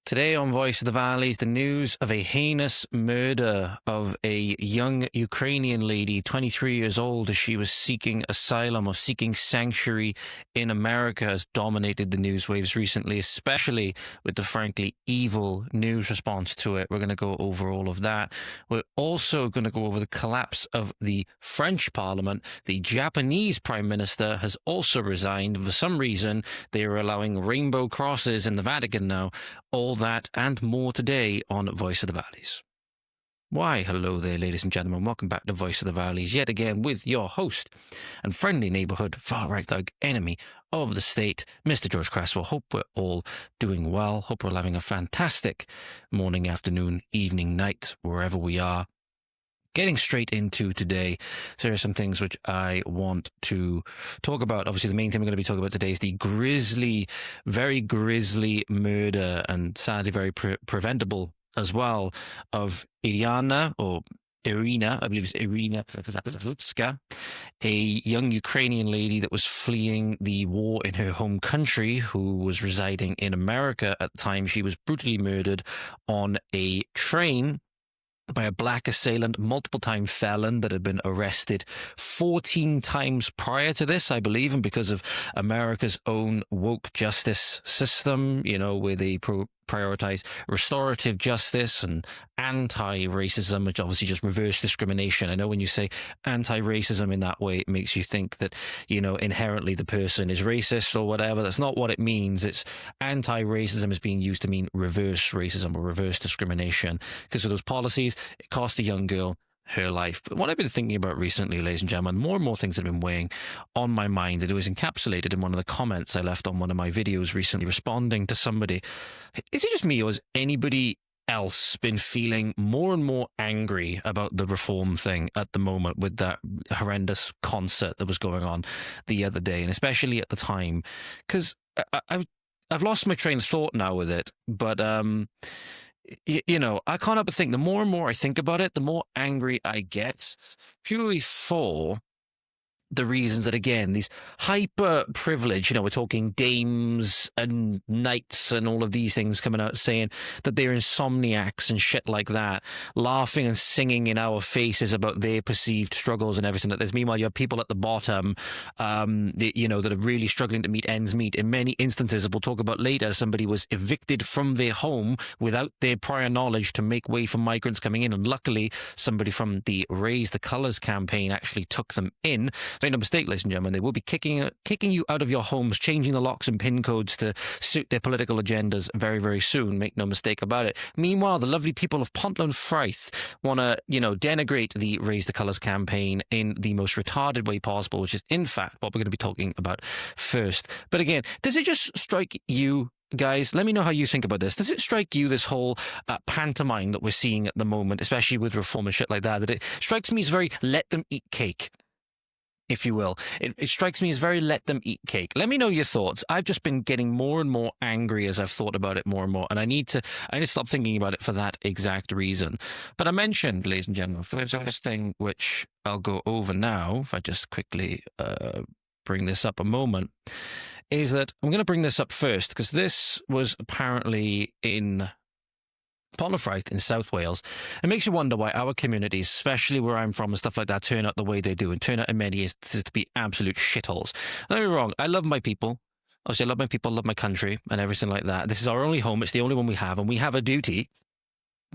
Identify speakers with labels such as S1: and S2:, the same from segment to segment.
S1: Today on Voice of the Valleys, the news of a heinous murder of a young Ukrainian lady, 23 years old, as she was seeking asylum or seeking sanctuary in America, has dominated the news waves recently, especially with the frankly evil news response to it. We're going to go over all of that. We're also going to go over the collapse of the French Parliament. The Japanese Prime Minister has also resigned. For some reason, they are allowing rainbow crosses in the Vatican now. All that and more today on Voice of the Valleys. Why, hello there, ladies and gentlemen. Welcome back to Voice of the Valleys, yet again with your host and friendly neighbourhood far-right thug enemy of the state, Mr. George Cresswell. Hope we're all doing well. Hope we're having a fantastic morning, afternoon, evening, night, wherever we are. Getting straight into today, so there are some things which I want to talk about. Obviously, the main thing we're going to be talking about today is the grisly, very grisly murder, and sadly very preventable as well, of Iryna, or Iryna, I believe it's Iryna Zarutska, a young Ukrainian lady that was fleeing the war in her home country, who was residing in America at the time. She was brutally murdered on a train by a black assailant, multiple-time felon that had been arrested 14 times prior to this, I believe, and because of America's own woke justice system, you know, where they prioritize restorative justice and anti-racism, which obviously just reverse discrimination. I know when you say anti-racism in that way, it makes you think that, you know, inherently the person is racist or whatever. That's not what it means. It's anti-racism is being used to mean reverse racism or reverse discrimination. Because of those policies, it cost a young girl her life. But what I've been thinking about recently, ladies and gentlemen, more and more things have been weighing on my mind, and it was encapsulated in one of the comments I left on one of my videos recently, responding to somebody. Is it just me, or has anybody else been feeling more and more angry about the reform thing at the moment, with that horrendous concert that was going on the other day, and especially at the time? Because I've lost my train of thought now with it, but you know, I can't help but think, the more and more I think about it, the more angry I get, purely for the reasons that, again, these hyper privilege, you know, we're talking dames and knights and all of these things coming out saying that they're insomniacs and shit like that, laughing and singing in our faces about their perceived struggles and everything like this. Meanwhile, you have people at the bottom, you know, that are really struggling to meet ends meet. In many instances, as we'll talk about later, somebody was evicted from their home without their prior knowledge to make way for migrants coming in. And luckily, somebody from the Raise the Colours campaign actually took them in. Make no mistake, ladies and gentlemen, they will be kicking you out of your homes, changing the locks and pin codes to suit their political agendas very, very soon. Make no mistake about it. Meanwhile, the lovely people of Pontllanfraith want to, you know, denigrate the Raise the Colours campaign in the most retarded way possible, which is, in fact, what we're going to be talking about first. But again, does it just strike you, guys, let me know how you think about this. Does it strike you, this whole pantomime that we're seeing at the moment, especially with reform and shit like that, that it strikes me as very let them eat cake, if you will? It strikes me as very let them eat cake. Let me know your thoughts. I've just been getting more and more angry as I've thought about it more and more, and I need to stop thinking about it for that exact reason. But I mentioned, ladies and gentlemen, first thing which I'll go over now, if I just quickly bring this up a moment, is that I'm going to bring this up first, because this was apparently in Pontllanfraith in South Wales. It makes you wonder why our communities, especially where I'm from and stuff like that, turn out the way they do, and turn out in many instances to be absolute shitholes. Don't get me wrong, I love my people. Obviously, I love my people, love my country, and everything like that. This is our only home. It's the only one we have, and we have a duty.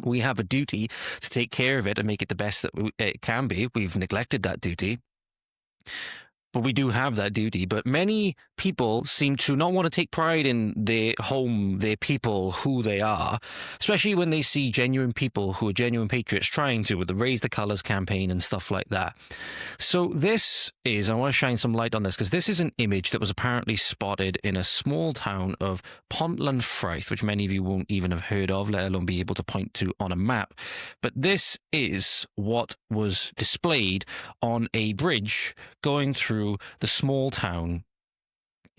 S1: We have a duty to take care of it and make it the best that it can be. We've neglected that duty, but we do have that duty. But many people seem to not want to take pride in their home, their people, who they are, especially when they see genuine people who are genuine patriots trying to, with the Raise the Colours campaign and stuff like that. So this is, I want to shine some light on this, because this is an image that was apparently spotted in a small town of Pontllanfraith, which many of you won't even have heard of, let alone be able to point to on a map. But this is what was displayed on a bridge going through the small town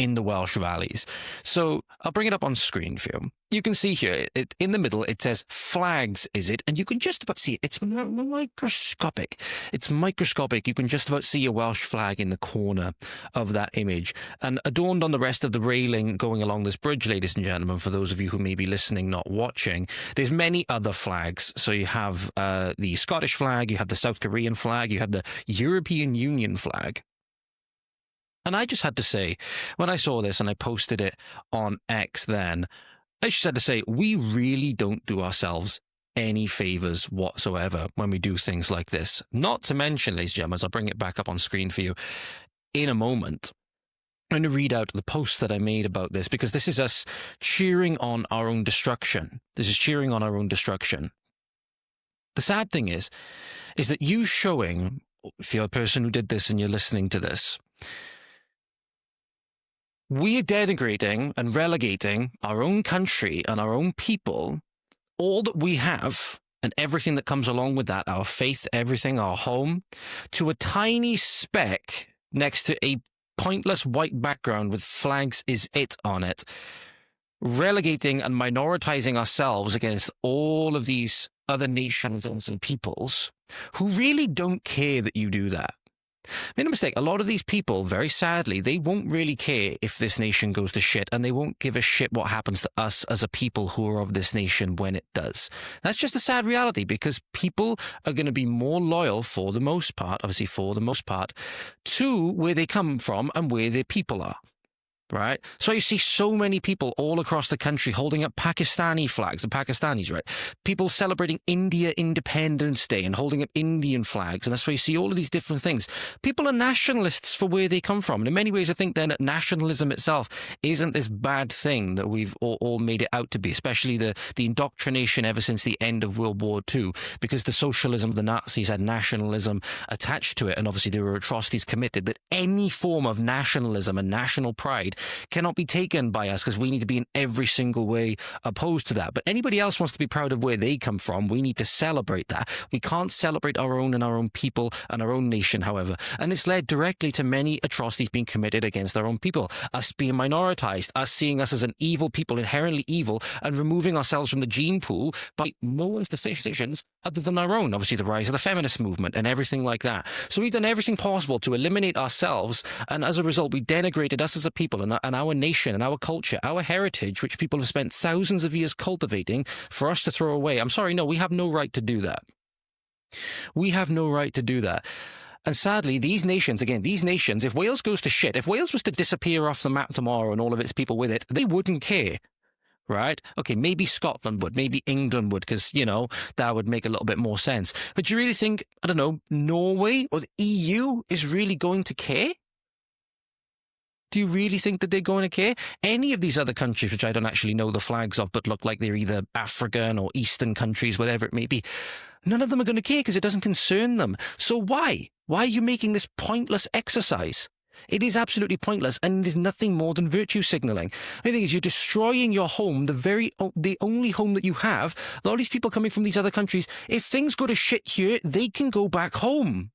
S1: in the Welsh valleys. So I'll bring it up on screen for you. You can see here, in the middle, it says flags, is it? And you can just about see it. It's microscopic. It's microscopic. You can just about see a Welsh flag in the corner of that image. And adorned on the rest of the railing going along this bridge, ladies and gentlemen, for those of you who may be listening, not watching, there's many other flags. So you have the Scottish flag, you have the South Korean flag, you have the European Union flag. And I just had to say, when I saw this and I posted it on X then, I just had to say, we really don't do ourselves any favors whatsoever when we do things like this. Not to mention, ladies and gentlemen, as I'll bring it back up on screen for you in a moment, I'm going to read out the post that I made about this, because this is us cheering on our own destruction. This is cheering on our own destruction. The sad thing is that you showing, if you're a person who did this and you're listening to this, we are denigrating and relegating our own country and our own people, all that we have and everything that comes along with that, our faith, everything, our home, to a tiny speck next to a pointless white background with flags is it on it, relegating and minoritizing ourselves against all of these other nations and peoples who really don't care that you do that. Make no mistake, a lot of these people, very sadly, they won't really care if this nation goes to shit, and they won't give a shit what happens to us as a people who are of this nation when it does. That's just a sad reality, because people are going to be more loyal, for the most part, obviously for the most part, to where they come from and where their people are. Right? So you see so many people all across the country holding up Pakistani flags, the Pakistanis, right? People celebrating India Independence Day and holding up Indian flags. And that's why you see all of these different things. People are nationalists for where they come from. And in many ways, I think then that nationalism itself isn't this bad thing that we've all made it out to be, especially the indoctrination ever since the end of World War II, because the socialism of the Nazis had nationalism attached to it. And obviously there were atrocities committed, that any form of nationalism and national pride cannot be taken by us, because we need to be in every single way opposed to that. But anybody else wants to be proud of where they come from, we need to celebrate that. We can't celebrate our own and our own people and our own nation, however. And it's led directly to many atrocities being committed against our own people. Us being minoritized, us seeing us as an evil people, inherently evil, and removing ourselves from the gene pool by no one's decisions other than our own. Obviously the rise of the feminist movement and everything like that. So we've done everything possible to eliminate ourselves, and as a result we denigrated us as a people and our nation and our culture, our heritage, which people have spent thousands of years cultivating, for us to throw away. I'm sorry, no, we have no right to do that. We have no right to do that. And sadly, these nations, if Wales goes to shit, if Wales was to disappear off the map tomorrow and all of its people with it, they wouldn't care. Right? Okay, maybe Scotland would, maybe England would, because, you know, that would make a little bit more sense. But do you really think, I don't know, Norway or the EU is really going to care? Do you really think that they're going to care? Any of these other countries, which I don't actually know the flags of, but look like they're either African or Eastern countries, whatever it may be, none of them are going to care because it doesn't concern them. So why? Why are you making this pointless exercise? It is absolutely pointless, and it is nothing more than virtue signaling. The thing is, you're destroying your home, the only home that you have. All these people coming from these other countries, if things go to shit here, they can go back home.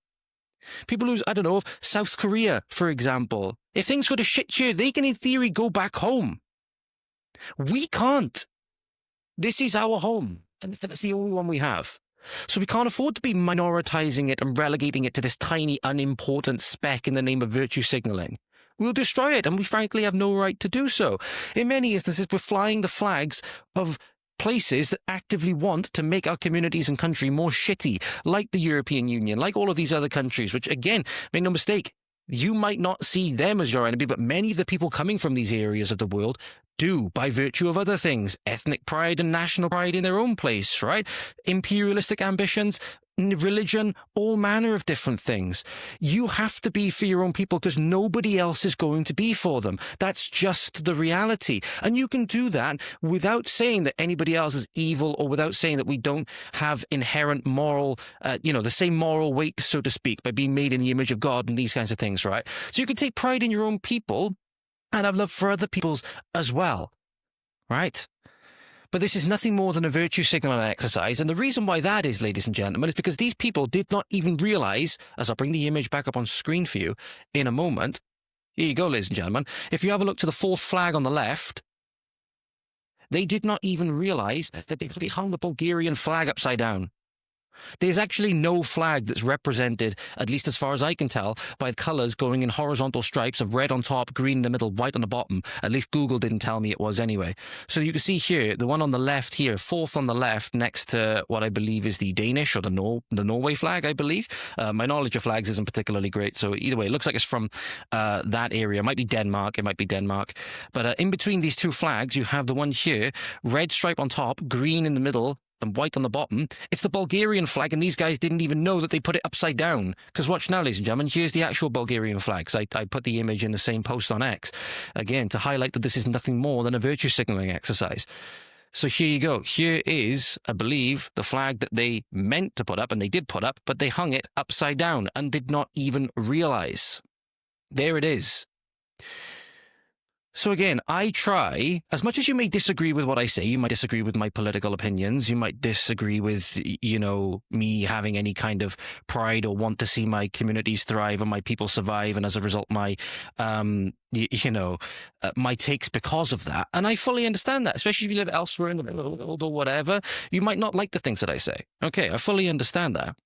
S1: People who's, I don't know, South Korea, for example. If things go to shit here, they can, in theory, go back home. We can't. This is our home, and it's the only one we have. So we can't afford to be minoritizing it and relegating it to this tiny, unimportant speck in the name of virtue signaling. We'll destroy it, and we frankly have no right to do so. In many instances, we're flying the flags of places that actively want to make our communities and country more shitty, like the European Union, like all of these other countries, which, again, make no mistake, you might not see them as your enemy, but many of the people coming from these areas of the world do, by virtue of other things, ethnic pride and national pride in their own place, right? Imperialistic ambitions, religion, all manner of different things. You have to be for your own people because nobody else is going to be for them. That's just the reality. And you can do that without saying that anybody else is evil, or without saying that we don't have inherent moral, the same moral weight, so to speak, by being made in the image of God and these kinds of things, right? So you can take pride in your own people and have love for other people's as well, right? But this is nothing more than a virtue signaling exercise. And the reason why that is, ladies and gentlemen, is because these people did not even realize, as I'll bring the image back up on screen for you in a moment, Here you go, ladies and gentlemen. If you have a look to the fourth flag on the left, they did not even realize that they hung the Bulgarian flag upside down. There's actually no flag that's represented, at least as far as I can tell, by colours going in horizontal stripes of red on top, green in the middle, white on the bottom. At least Google didn't tell me it was anyway. So you can see here, the one on the left here, fourth on the left, next to what I believe is the Danish or the Norway flag, I believe. My knowledge of flags isn't particularly great, so either way, it looks like it's from that area. It might be Denmark. But in between these two flags, you have the one here, red stripe on top, green in the middle, and white on the bottom. It's the Bulgarian flag, and these guys didn't even know that they put it upside down. Because watch now, ladies and gentlemen, here's the actual Bulgarian flag. Because I put the image in the same post on X, again, to highlight that this is nothing more than a virtue signaling exercise. So here you go. Here is, I believe, the flag that they meant to put up, and they did put up, but they hung it upside down and did not even realize. There it is. So again, I try, as much as you may disagree with what I say, you might disagree with my political opinions, you might disagree with, you know, me having any kind of pride or want to see my communities thrive and my people survive, and as a result, my, my takes because of that. And I fully understand that, especially if you live elsewhere in the world or whatever. You might not like the things that I say. Okay, I fully understand that.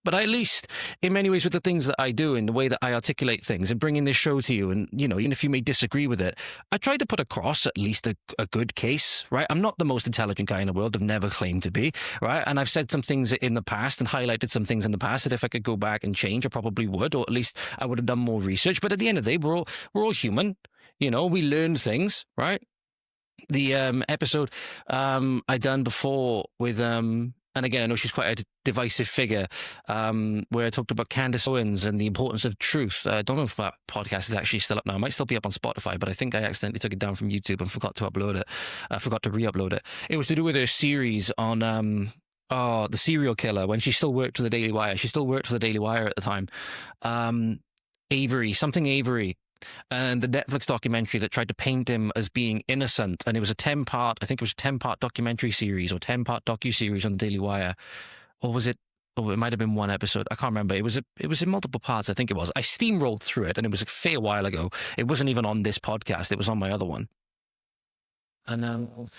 S1: But at least, in many ways, with the things that I do and the way that I articulate things and bringing this show to you, and, you know, even if you may disagree with it, I try to put across at least a good case, right? I'm not the most intelligent guy in the world. I've never claimed to be, right? And I've said some things in the past and highlighted some things in the past that if I could go back and change, I probably would, or at least I would have done more research. But at the end of the day, we're all human. You know, we learn things, right? The episode I done before with... and again, I know she's quite a divisive figure, where I talked about Candace Owens and the importance of truth. I don't know if that podcast is actually still up now. It might still be up on Spotify, but I think I accidentally took it down from YouTube and forgot to upload it. I forgot to re-upload it. It was to do with her series on the serial killer, when she still worked for the Daily Wire. She still worked for the Daily Wire at the time. Avery. And the Netflix documentary that tried to paint him as being innocent, and it was a 10-part, I think it was a 10-part documentary series or 10-part docu-series on the Daily Wire, or was it? Oh, it might have been one episode. I can't remember. It was in multiple parts. I think it was. I steamrolled through it, and it was a fair while ago. It wasn't even on this podcast. It was on my other one. And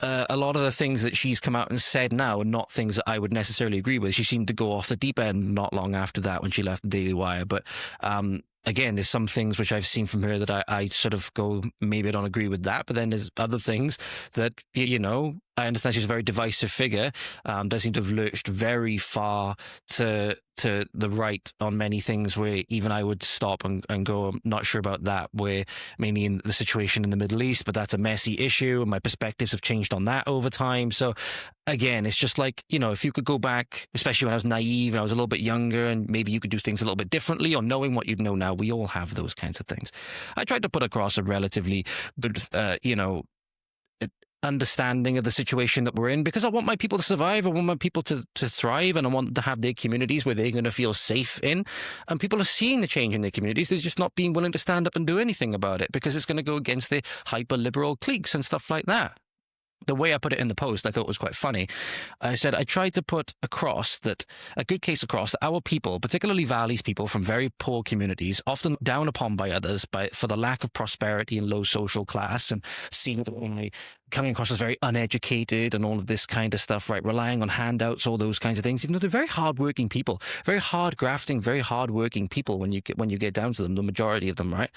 S1: a lot of the things that she's come out and said now are not things that I would necessarily agree with. She seemed to go off the deep end not long after that when she left the Daily Wire, but. Again, there's some things which I've seen from her that I sort of go, maybe I don't agree with that. But then there's other things that, you know, I understand she's a very divisive figure. Does seem to have lurched very far to the right on many things where even I would stop and go, I'm not sure about that, where mainly in the situation in the Middle East, but that's a messy issue and my perspectives have changed on that over time. So again, it's just like, you know, if you could go back, especially when I was naive and I was a little bit younger, and maybe you could do things a little bit differently, or knowing what you know now, we all have those kinds of things. I tried to put across a relatively good, understanding of the situation that we're in, because I want my people to survive. I want my people to thrive, and I want to have their communities where they're going to feel safe in. And people are seeing the change in their communities. They're just not being willing to stand up and do anything about it because it's going to go against the hyper-liberal cliques and stuff like that. The way I put it in the post, I thought was quite funny. I said, I tried to put across that, a good case across, that our people, particularly Valley's people from very poor communities, often down upon by others for the lack of prosperity and low social class, and seen coming across as very uneducated and all of this kind of stuff, right? Relying on handouts, all those kinds of things, even though they're very hardworking people, very hard grafting, very hardworking people when you get down to them, the majority of them, right?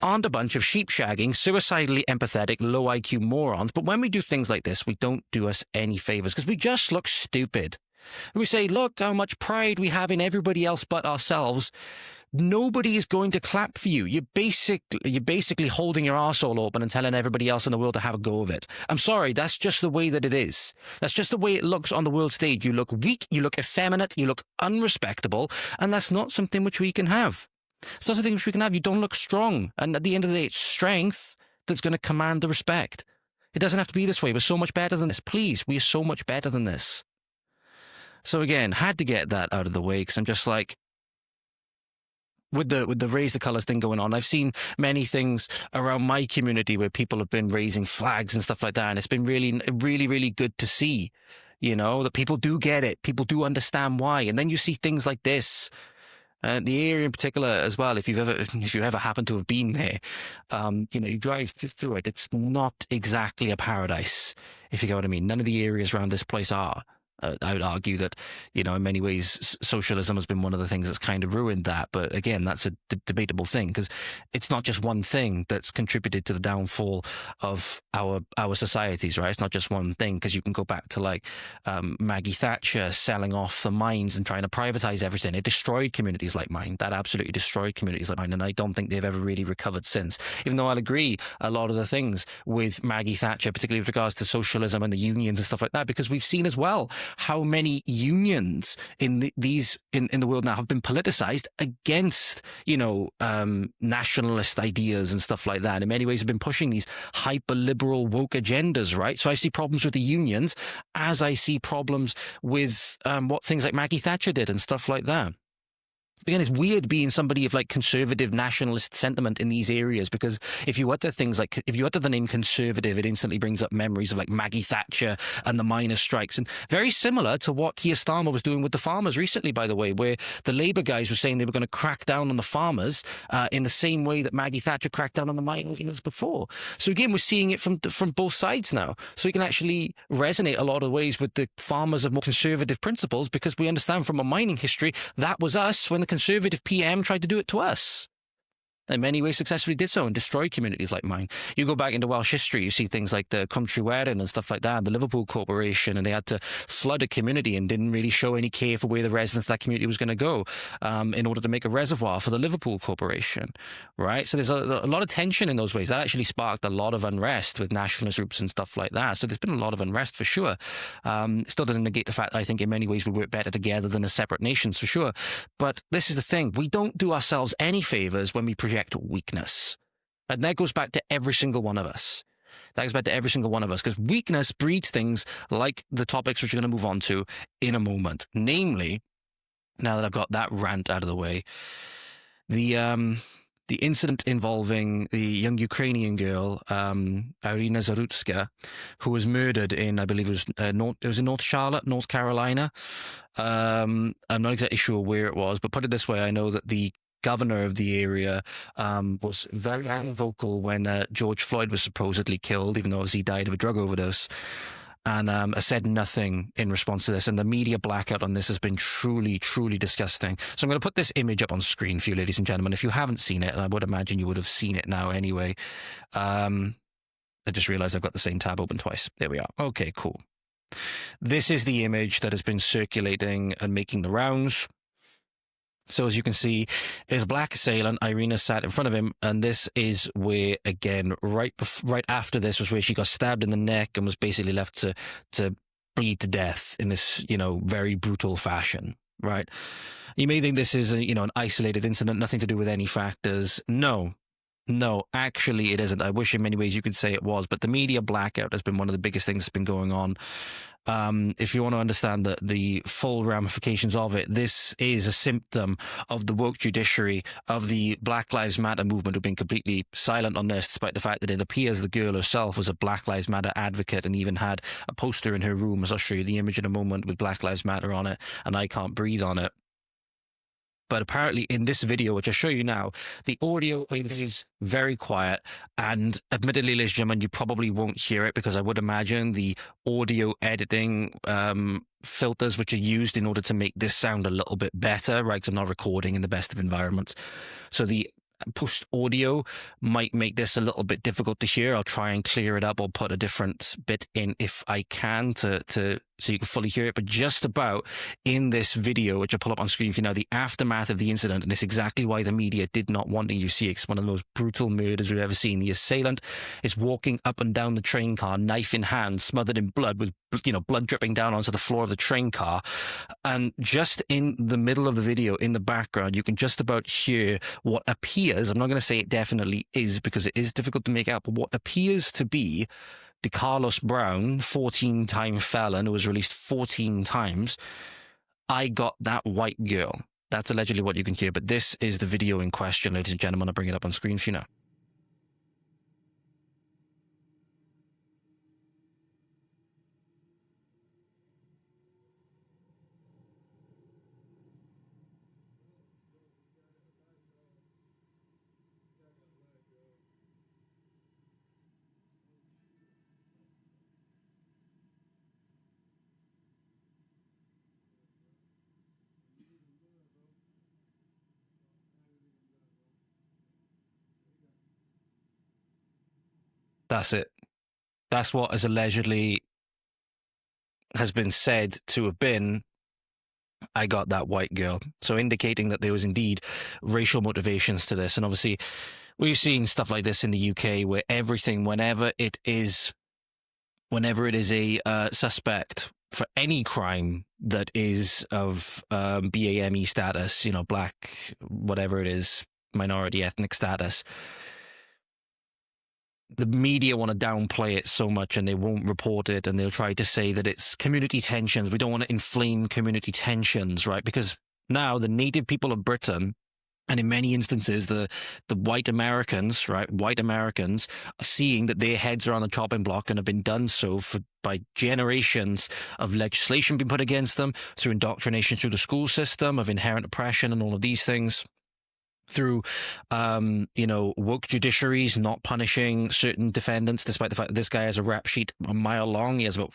S1: Aren't a bunch of sheep-shagging, suicidally empathetic, low IQ morons. But when we do things like this, we don't do us any favors because we just look stupid. And we say, look how much pride we have in everybody else but ourselves. Nobody is going to clap for you. You're basically holding your arsehole open and telling everybody else in the world to have a go of it. I'm sorry, that's just the way that it is. That's just the way it looks on the world stage. You look weak, you look effeminate, you look unrespectable, and that's not something which we can have. It's not something which we can have. You don't look strong. And at the end of the day, it's strength that's going to command the respect. It doesn't have to be this way. We're so much better than this. Please, we are so much better than this. So again, had to get that out of the way because I'm just like, with the raise the colours thing going on, I've seen many things around my community where people have been raising flags and stuff like that. And it's been really, really, really good to see, you know, that people do get it. People do understand why. And then you see things like this. The area in particular as well, if you ever happen to have been there, you drive through it, it's not exactly a paradise, if you get what I mean. None of the areas around this place are. I would argue that, in many ways, socialism has been one of the things that's kind of ruined that. But again, that's a debatable thing, because it's not just one thing that's contributed to the downfall of our societies, right? It's not just one thing, because you can go back to like Maggie Thatcher selling off the mines and trying to privatize everything. It destroyed communities like mine. That absolutely destroyed communities like mine, and I don't think they've ever really recovered since. Even though I'll agree a lot of the things with Maggie Thatcher, particularly with regards to socialism and the unions and stuff like that, because we've seen as well how many unions in the world now have been politicized against, nationalist ideas and stuff like that. In many ways, have been pushing these hyper liberal woke agendas, right? So I see problems with the unions as I see problems with what things like Maggie Thatcher did and stuff like that. Again, it's weird being somebody of like conservative nationalist sentiment in these areas, because if you utter the name conservative, it instantly brings up memories of like Maggie Thatcher and the miners' strikes, and very similar to what Keir Starmer was doing with the farmers recently, by the way, where the Labour guys were saying they were going to crack down on the farmers in the same way that Maggie Thatcher cracked down on the miners before. So again, we're seeing it from both sides now. So we can actually resonate a lot of ways with the farmers of more conservative principles, because we understand from a mining history that was us when the conservative PM tried to do it to us. In many ways successfully did so and destroyed communities like mine. You go back into Welsh history, you see things like the Country Wedding and stuff like that, the Liverpool Corporation, and they had to flood a community and didn't really show any care for where the residents of that community was going to go in order to make a reservoir for the Liverpool Corporation, right? So there's a lot of tension in those ways. That actually sparked a lot of unrest with nationalist groups and stuff like that. So there's been a lot of unrest for sure. Still doesn't negate the fact that I think in many ways we work better together than as separate nations for sure. But this is the thing. We don't do ourselves any favors when we project weakness. And that goes back to every single one of us. Because weakness breeds things like the topics which we're going to move on to in a moment. Namely, now that I've got that rant out of the way, the incident involving the young Ukrainian girl, Iryna Zarutska, who was murdered in, I believe it was in North Charlotte, North Carolina. I'm not exactly sure where it was, but put it this way, I know that the governor of the area was very vocal when George Floyd was supposedly killed, even though he died of a drug overdose, and said nothing in response to this. And the media blackout on this has been truly, truly disgusting. So I'm going to put this image up on screen for you, ladies and gentlemen. If you haven't seen it, and I would imagine you would have seen it now anyway. I just realized I've got the same tab open twice. There we are. Okay, cool. This is the image that has been circulating and making the rounds. So as you can see, his black assailant, Iryna, sat in front of him, and this is where, again, right after this was where she got stabbed in the neck and was basically left to bleed to death in this, very brutal fashion, right? You may think this is, an isolated incident, nothing to do with any factors. No, actually it isn't. I wish in many ways you could say it was, but the media blackout has been one of the biggest things that's been going on. If you want to understand the full ramifications of it, this is a symptom of the woke judiciary, of the Black Lives Matter movement, who've been completely silent on this, despite the fact that it appears the girl herself was a Black Lives Matter advocate and even had a poster in her room, as I'll show you the image in a moment, with Black Lives Matter on it and I Can't Breathe on it. But apparently in this video, which I'll show you now, the audio is very quiet. And admittedly, ladies and gentlemen, you probably won't hear it, because I would imagine the audio editing filters which are used in order to make this sound a little bit better, right? Because I'm not recording in the best of environments. So the post audio might make this a little bit difficult to hear. I'll try and clear it up or put a different bit in if I can to so you can fully hear it. But just about in this video, which I'll pull up on screen for you now, the aftermath of the incident, and it's exactly why the media did not want you to see it. It's one of the most brutal murders we've ever seen. The assailant is walking up and down the train car, knife in hand, smothered in blood, with blood dripping down onto the floor of the train car. And just in the middle of the video, in the background, you can just about hear what appears, I'm not going to say it definitely is, because it is difficult to make out, but what appears to be DeCarlos Brown, 14-time felon who was released 14 times. I got that white girl. That's allegedly what you can hear, but this is the video in question, ladies and gentlemen. I'll bring it up on screen for you now. That's it. That's what has allegedly has been said to have been, I got that white girl. So indicating that there was indeed racial motivations to this. And obviously, we've seen stuff like this in the UK where everything, whenever it is a suspect for any crime that is of BAME status, black, whatever it is, minority ethnic status, the media want to downplay it so much and they won't report it, and they'll try to say that it's community tensions. We don't want to inflame community tensions, right? Because now the native people of Britain, and in many instances, the white Americans, right, white Americans are seeing that their heads are on the chopping block and have been done so by generations of legislation being put against them, through indoctrination through the school system, of inherent oppression and all of these things, through, woke judiciaries not punishing certain defendants, despite the fact that this guy has a rap sheet a mile long. He has about,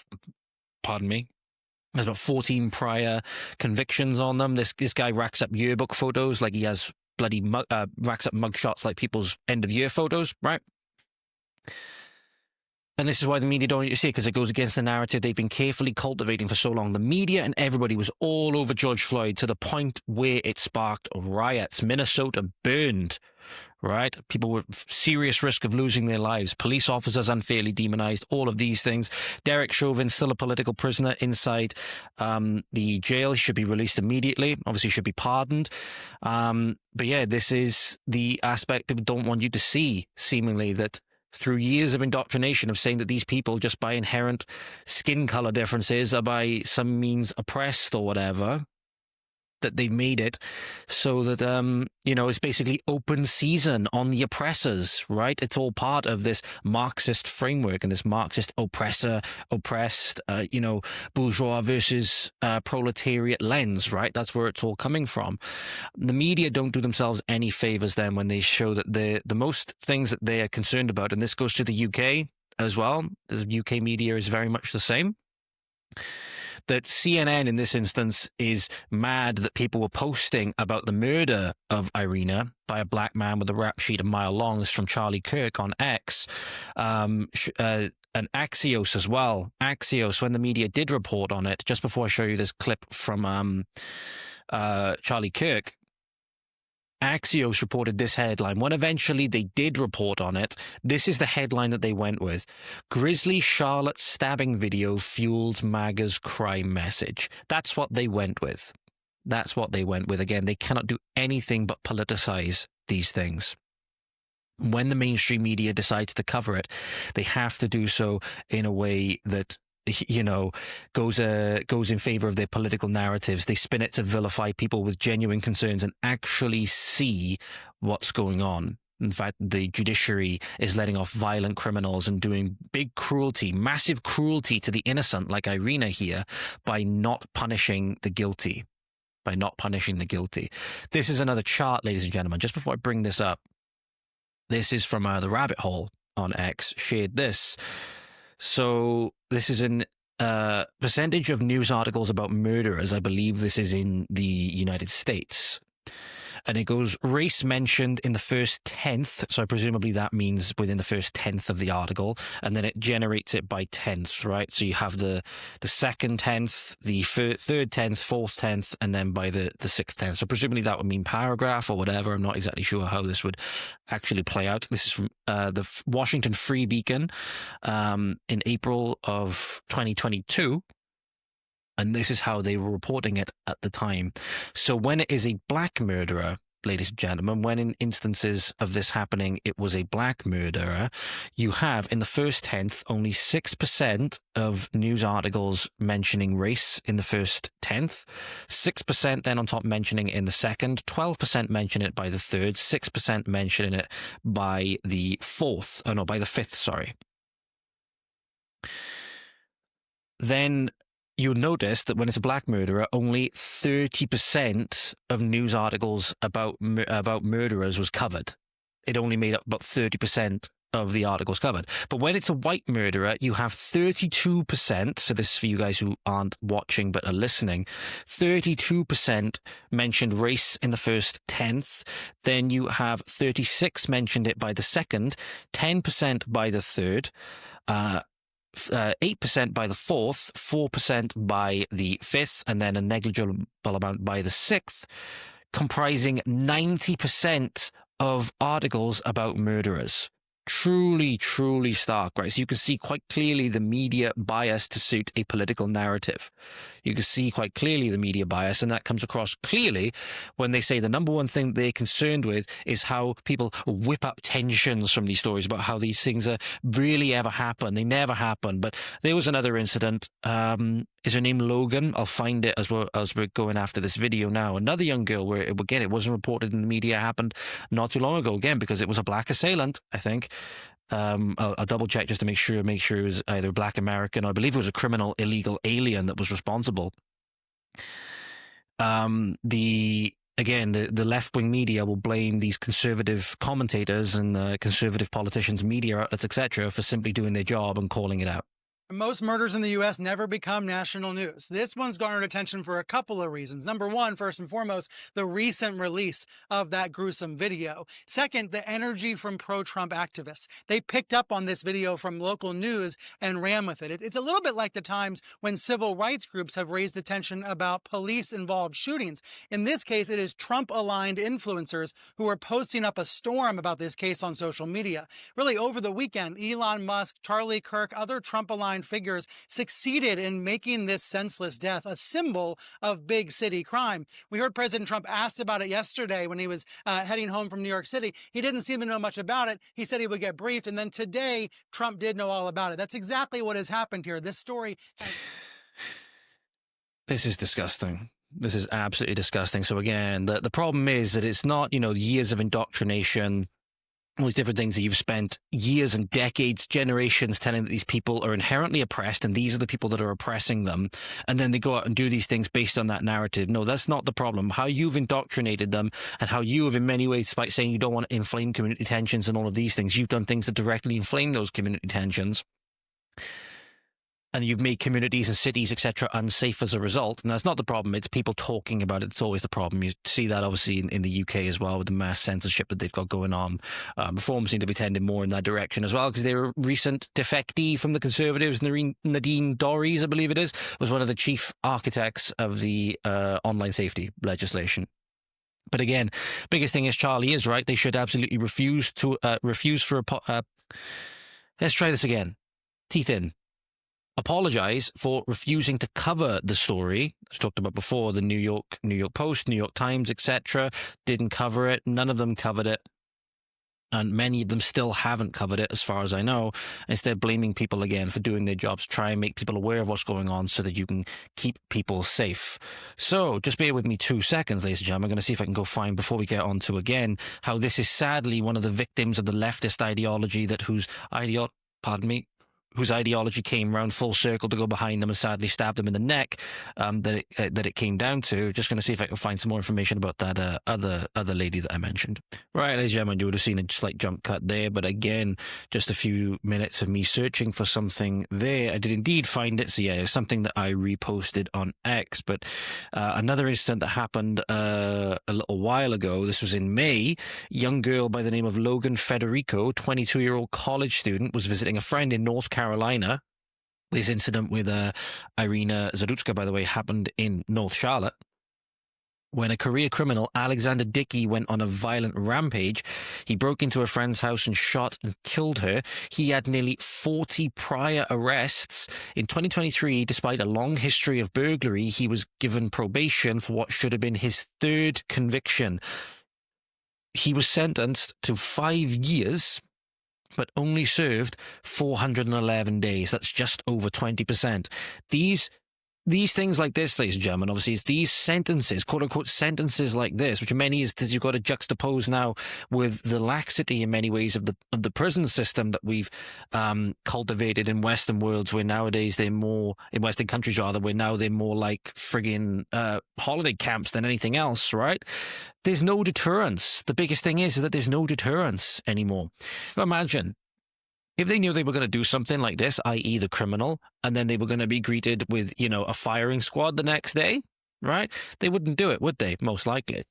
S1: there's about 14 prior convictions on them. This guy racks up yearbook photos like he has bloody racks up mugshots like people's end of year photos, right? And this is why the media don't want you to see it, because it goes against the narrative they've been carefully cultivating for so long. The media and everybody was all over George Floyd to the point where it sparked riots. Minnesota burned, right? People were at serious risk of losing their lives. Police officers unfairly demonized, all of these things. Derek Chauvin, still a political prisoner inside the jail. He should be released immediately. Obviously, should be pardoned. But yeah, this is the aspect people don't want you to see, seemingly, that through years of indoctrination of saying that these people, just by inherent skin color differences, are by some means oppressed or whatever, that they've made it so that, it's basically open season on the oppressors, right? It's all part of this Marxist framework and this Marxist oppressed, bourgeois versus proletariat lens, right? That's where it's all coming from. The media don't do themselves any favors then when they show that the most things that they are concerned about, and this goes to the UK as well, the UK media is very much the same, that CNN in this instance is mad that people were posting about the murder of Iryna by a black man with a rap sheet a mile long. This is from Charlie Kirk on X. And Axios as well. Axios, when the media did report on it, just before I show you this clip from Charlie Kirk, Axios reported this headline. When eventually they did report on it, this is the headline that they went with. Grisly Charlotte stabbing video fuels MAGA's crime message. That's what they went with. That's what they went with. Again, they cannot do anything but politicize these things. When the mainstream media decides to cover it, they have to do so in a way that goes in favor of their political narratives. They spin it to vilify people with genuine concerns and actually see what's going on. In fact, the judiciary is letting off violent criminals and doing big cruelty, massive cruelty to the innocent, like Iryna here, by not punishing the guilty. This is another chart, ladies and gentlemen. Just before I bring this up, this is from the Rabbit Hole on X, shared this. So this is an percentage of news articles about murderers. I believe this is in the United States. And it goes, race mentioned in the first 10th. So presumably that means within the first 10th of the article. And then it generates it by 10th, right? So you have the second 10th, the third 10th, fourth 10th, and then by the 6th 10th. So presumably that would mean paragraph or whatever. I'm not exactly sure how this would actually play out. This is from the Washington Free Beacon in April of 2022. And this is how they were reporting it at the time. So when it is a black murderer, ladies and gentlemen, when in instances of this happening, it was a black murderer, you have in the first 10th only 6% of news articles mentioning race in the first 10th, 6% then on top mentioning it in the second, 12% mention it by the third, 6% mentioning it by the by the fifth, sorry. Then you'll notice that when it's a black murderer, only 30% of news articles about murderers was covered. It only made up about 30% of the articles covered. But when it's a white murderer, you have 32%. So this is for you guys who aren't watching but are listening. 32% mentioned race in the first tenth. Then you have 36 mentioned it by the second, 10% by the third, 8% by the fourth, 4% by the fifth, and then a negligible amount by the sixth, comprising 90% of articles about murderers. Truly, truly stark, right? So you can see quite clearly the media bias to suit a political narrative. You can see quite clearly the media bias, and that comes across clearly when they say the number one thing they're concerned with is how people whip up tensions from these stories about how these things are really ever happen. They never happen. But there was another incident. Is her name Logan? I'll find it as we're going after this video now. Another young girl where, again, it wasn't reported in the media, happened not too long ago, again, because it was a black assailant, I think. I'll double check just to make sure it was either black American, or I believe it was a criminal illegal alien that was responsible. The left-wing media will blame these conservative commentators and conservative politicians, media outlets, etc., for simply doing their job and calling it out.
S2: Most murders in the U.S. never become national news. This one's garnered attention for a couple of reasons. Number one, first and foremost, the recent release of that gruesome video. Second, the energy from pro-Trump activists. They picked up on this video from local news and ran with it. It's a little bit like the times when civil rights groups have raised attention about police-involved shootings. In this case, it is Trump-aligned influencers who are posting up a storm about this case on social media. Really, over the weekend, Elon Musk, Charlie Kirk, other Trump-aligned figures succeeded in making this senseless death a symbol of big city crime. We heard President Trump asked about it yesterday when he was heading home from New York City. He didn't seem to know much about it. He said he would get briefed, and then today Trump did know all about it. That's exactly what has happened here. This story.
S1: This is disgusting. This is absolutely disgusting. So again, the problem is that it's not, years of indoctrination, all these different things that you've spent years and decades, generations telling that these people are inherently oppressed and these are the people that are oppressing them. And then they go out and do these things based on that narrative. No, that's not the problem. How you've indoctrinated them and how you have in many ways, despite saying you don't want to inflame community tensions and all of these things, you've done things that directly inflame those community tensions. And you've made communities and cities, etc., unsafe as a result. And that's not the problem. It's people talking about it. It's always the problem. You see that, obviously, in the UK as well, with the mass censorship that they've got going on. Reform seem to be tending more in that direction as well, because they were a recent defectee from the Conservatives. Nadine Dorries, I believe it is, was one of the chief architects of the online safety legislation. But again, biggest thing is Charlie is right. They should absolutely refuse for a... Let's try this again. Teeth in. Apologize for refusing to cover the story. As talked about before, the New York Post, New York Times, etc. didn't cover it. None of them covered it. And many of them still haven't covered it, as far as I know. Instead, blaming people again for doing their jobs. Try and make people aware of what's going on so that you can keep people safe. So, just bear with me 2 seconds, ladies and gentlemen. I'm going to see if I can go find, before we get on to again, how this is sadly one of the victims of the leftist ideology whose ideology came round full circle to go behind them and sadly stabbed them in the neck, that it came down to. Just going to see if I can find some more information about that other lady that I mentioned. Right, ladies and gentlemen, you would have seen a slight jump cut there, but again, just a few minutes of me searching for something there. I did indeed find it, so yeah, it's something that I reposted on X, but another incident that happened a little while ago. This was in May. Young girl by the name of Logan Federico, 22-year-old college student, was visiting a friend in North Carolina. This incident with Iryna Zarutska, by the way, happened in North Charlotte, when a career criminal, Alexander Dickey, went on a violent rampage. He broke into a friend's house and shot and killed her. He had nearly 40 prior arrests. In 2023, despite a long history of burglary, he was given probation for what should have been his third conviction. He was sentenced to 5 years, but only served 411 days. That's just over 20%. These things like this, ladies and gentlemen, obviously, it's these sentences, quote-unquote sentences like this, which many is you've got to juxtapose now with the laxity in many ways of the prison system that we've cultivated in Western worlds, where nowadays they're more, in Western countries rather, where now they're more like friggin' holiday camps than anything else, right? There's no deterrence. The biggest thing is that there's no deterrence anymore. Imagine If they knew they were going to do something like this, i.e. the criminal, and then they were going to be greeted with, you know, a firing squad the next day, right? They wouldn't do it, would they? Most likely.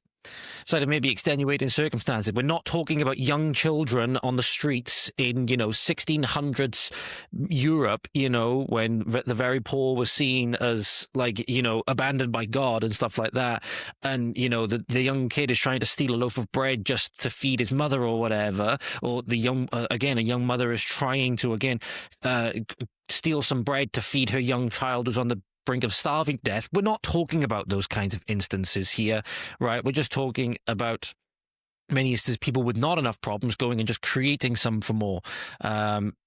S1: So there may be extenuating circumstances. We're not talking about young children on the streets in, you know, 1600s Europe, you know, when the very poor was seen as, like, you know, abandoned by God and stuff like that. And, you know, the young kid is trying to steal a loaf of bread just to feed his mother or whatever. Or the young, again, a young mother is trying to, again, steal some bread to feed her young child who's on the brink of starving death. We're not talking about those kinds of instances here, right? We're just talking about many instances, people with not enough problems going and just creating some for more.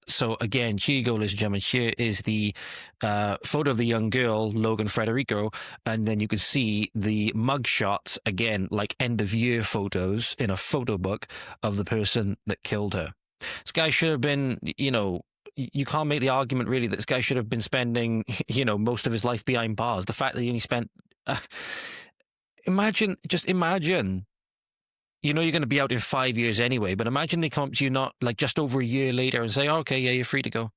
S1: So again, here you go, ladies and gentlemen. Here is the photo of the young girl, Logan Frederico, and then you can see the mug shots, again, like end-of-year photos in a photo book of the person that killed her. This guy should have been, you know, you can't make the argument really that this guy should have been spending, you know, most of his life behind bars. The fact that he only spent, imagine, you know, you're going to be out in 5 years anyway, but imagine they come up to you not like just over a year later and say, oh, okay, yeah, you're free to go.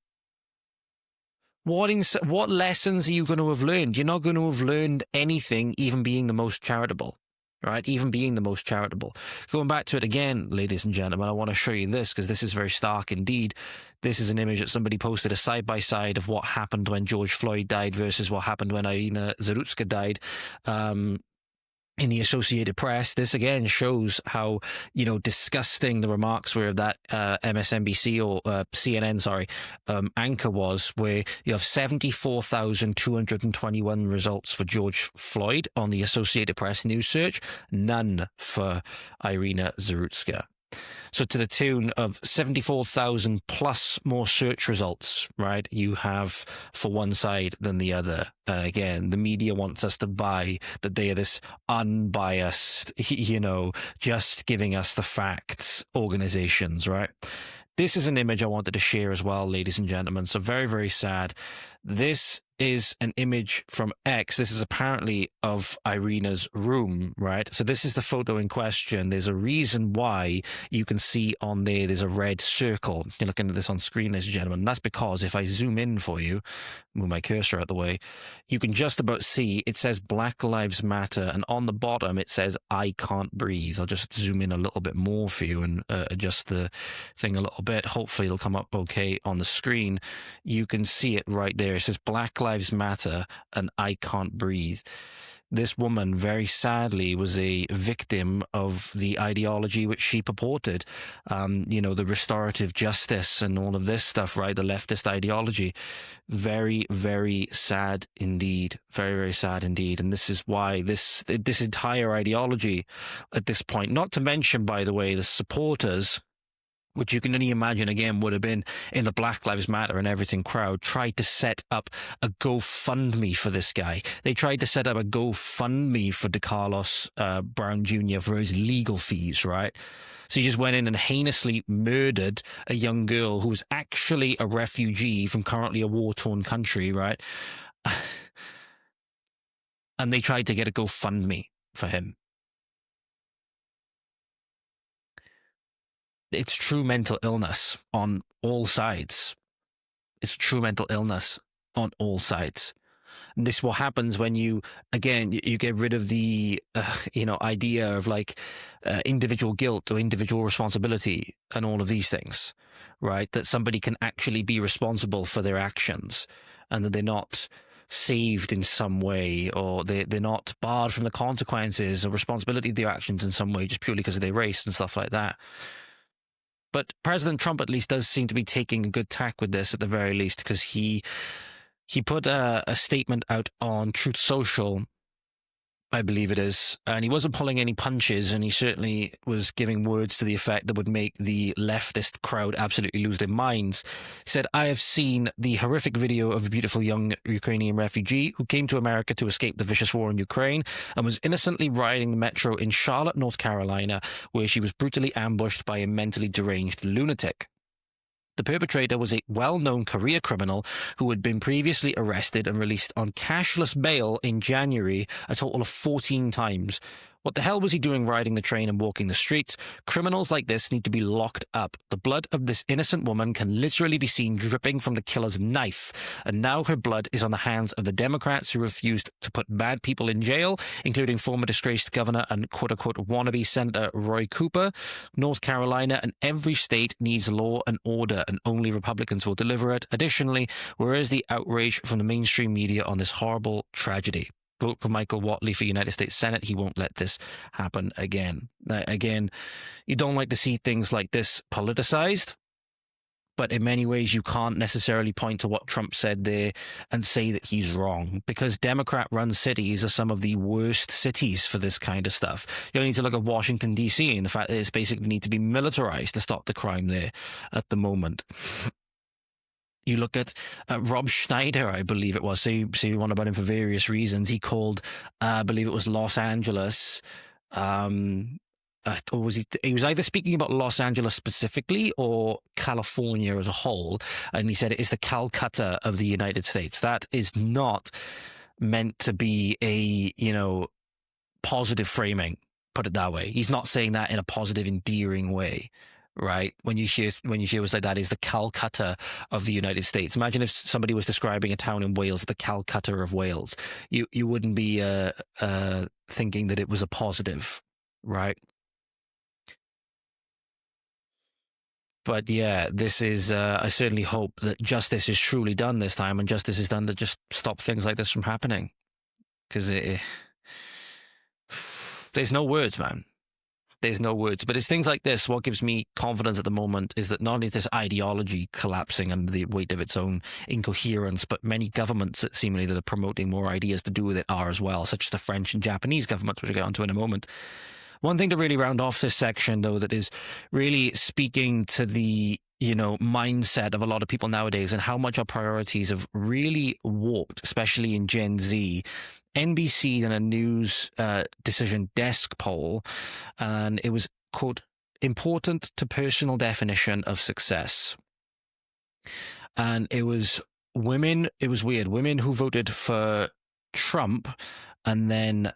S1: What lessons are you going to have learned? You're not going to have learned anything, even being the most charitable. Right, even being the most charitable. Going back to it again, ladies and gentlemen, I want to show you this because this is very stark indeed. This is an image that somebody posted, a side-by-side of what happened when George Floyd died versus what happened when Iryna Zarutska died. In the Associated Press, this again shows how, you know, disgusting the remarks were of that MSNBC or CNN, sorry, anchor was, where you have 74,221 results for George Floyd on the Associated Press news search, none for Iryna Zarutska. So to the tune of 74,000 plus more search results, right, you have for one side than the other. Again, the media wants us to buy that they are this unbiased, you know, just giving us the facts organizations, right? This is an image I wanted to share as well, ladies and gentlemen. So very, very sad. This is an image from X. This is apparently of Iryna's room, right? So this is the photo in question. There's a reason why you can see on there's a red circle. You're looking at this on screen, ladies and gentlemen. And that's because if I zoom in for you, move my cursor out the way, you can just about see it says Black Lives Matter, and on the bottom it says I can't breathe. I'll just zoom in a little bit more for you and adjust the thing a little bit. Hopefully it'll come up okay on the screen. You can see it right there. It says Black Lives Matter and I can't breathe. This woman, very sadly, was a victim of the ideology which she purported. You know, the restorative justice and all of this stuff, right? The leftist ideology. Very, very sad indeed. Very, very sad indeed. And this is why this entire ideology at this point, not to mention, by the way, the supporters, which you can only imagine, again, would have been in the Black Lives Matter and everything crowd, tried to set up a GoFundMe for this guy. They tried to set up a GoFundMe for DeCarlos Brown Jr. for his legal fees, right? So he just went in and heinously murdered a young girl who was actually a refugee from currently a war-torn country, right? And they tried to get a GoFundMe for him. It's true mental illness on all sides. It's true mental illness on all sides. And this is what happens when you get rid of the, idea of like individual guilt or individual responsibility and all of these things, right? That somebody can actually be responsible for their actions and that they're not saved in some way, or they're not barred from the consequences or responsibility of their actions in some way just purely because of their race and stuff like that. But President Trump at least does seem to be taking a good tack with this at the very least, because he put a statement out on Truth Social, I believe it is, and he wasn't pulling any punches, and he certainly was giving words to the effect that would make the leftist crowd absolutely lose their minds. He said, I have seen the horrific video of a beautiful young Ukrainian refugee who came to America to escape the vicious war in Ukraine and was innocently riding the metro in Charlotte, North Carolina, where she was brutally ambushed by a mentally deranged lunatic. The perpetrator was a well-known career criminal who had been previously arrested and released on cashless bail in January a total of 14 times. What the hell was he doing riding the train and walking the streets? Criminals like this need to be locked up. The blood of this innocent woman can literally be seen dripping from the killer's knife. And now her blood is on the hands of the Democrats who refused to put bad people in jail, including former disgraced governor and quote-unquote wannabe Senator Roy Cooper. North Carolina and every state needs law and order, and only Republicans will deliver it. Additionally, where is the outrage from the mainstream media on this horrible tragedy? Vote for Michael Whatley for United States Senate. He won't let this happen again. Now, again, you don't like to see things like this politicized, but in many ways you can't necessarily point to what Trump said there and say that he's wrong, because Democrat-run cities are some of the worst cities for this kind of stuff. You only need to look at Washington, D.C. and the fact that it's basically need to be militarized to stop the crime there at the moment. You look at Rob Schneider, I believe it was, say one about him for various reasons. He called, I believe it was Los Angeles, or was he was either speaking about Los Angeles specifically or California as a whole, and he said it is the Calcutta of the United States. That is not meant to be a, positive framing, put it that way. He's not saying that in a positive, endearing way. Right, when you hear words like that, is the Calcutta of the United States. Imagine if somebody was describing a town in Wales, the Calcutta of Wales. You wouldn't be thinking that it was a positive, right? But yeah, this is. I certainly hope that justice is truly done this time, and justice is done to just stop things like this from happening. Because there's no words, man. There's no words. But it's things like this, what gives me confidence at the moment is that not only is this ideology collapsing under the weight of its own incoherence, but many governments seemingly that are promoting more ideas to do with it are as well, such as the French and Japanese governments, which I'll get onto in a moment. One thing to really round off this section, though, that is really speaking to the mindset of a lot of people nowadays and how much our priorities have really warped, especially in Gen Z. NBC done a news decision desk poll, and it was, quote, important to personal definition of success. And it was women, it was weird, women who voted for Trump, and then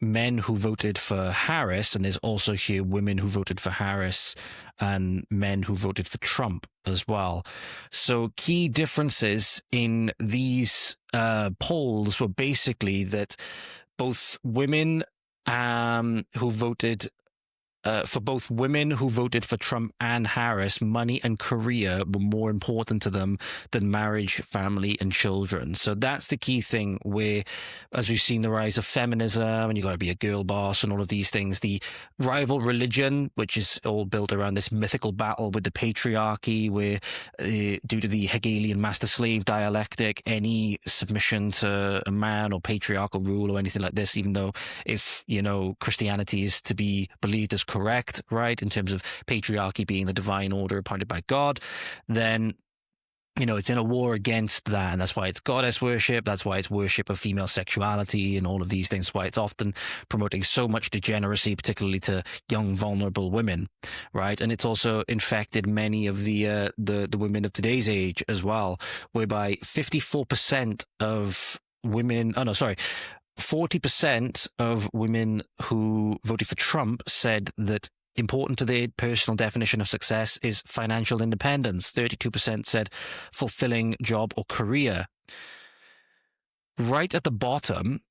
S1: men who voted for Harris, and there's also here women who voted for Harris and men who voted for Trump as well. So key differences in these polls were basically that both women who voted for both women who voted for Trump and Harris, money and career were more important to them than marriage, family, and children. So that's the key thing where, as we've seen the rise of feminism, and you got to be a girl boss and all of these things, the rival religion, which is all built around this mythical battle with the patriarchy, where due to the Hegelian master-slave dialectic, any submission to a man or patriarchal rule or anything like this, even though if, Christianity is to be believed as correct, right, in terms of patriarchy being the divine order appointed by God, then it's in a war against that, and that's why it's goddess worship, that's why it's worship of female sexuality and all of these things, why it's often promoting so much degeneracy, particularly to young, vulnerable women, right? And it's also infected many of the women of today's age as well, whereby 54% of women, 40% of women who voted for Trump said that important to their personal definition of success is financial independence. 32% said fulfilling job or career. Right at the bottom,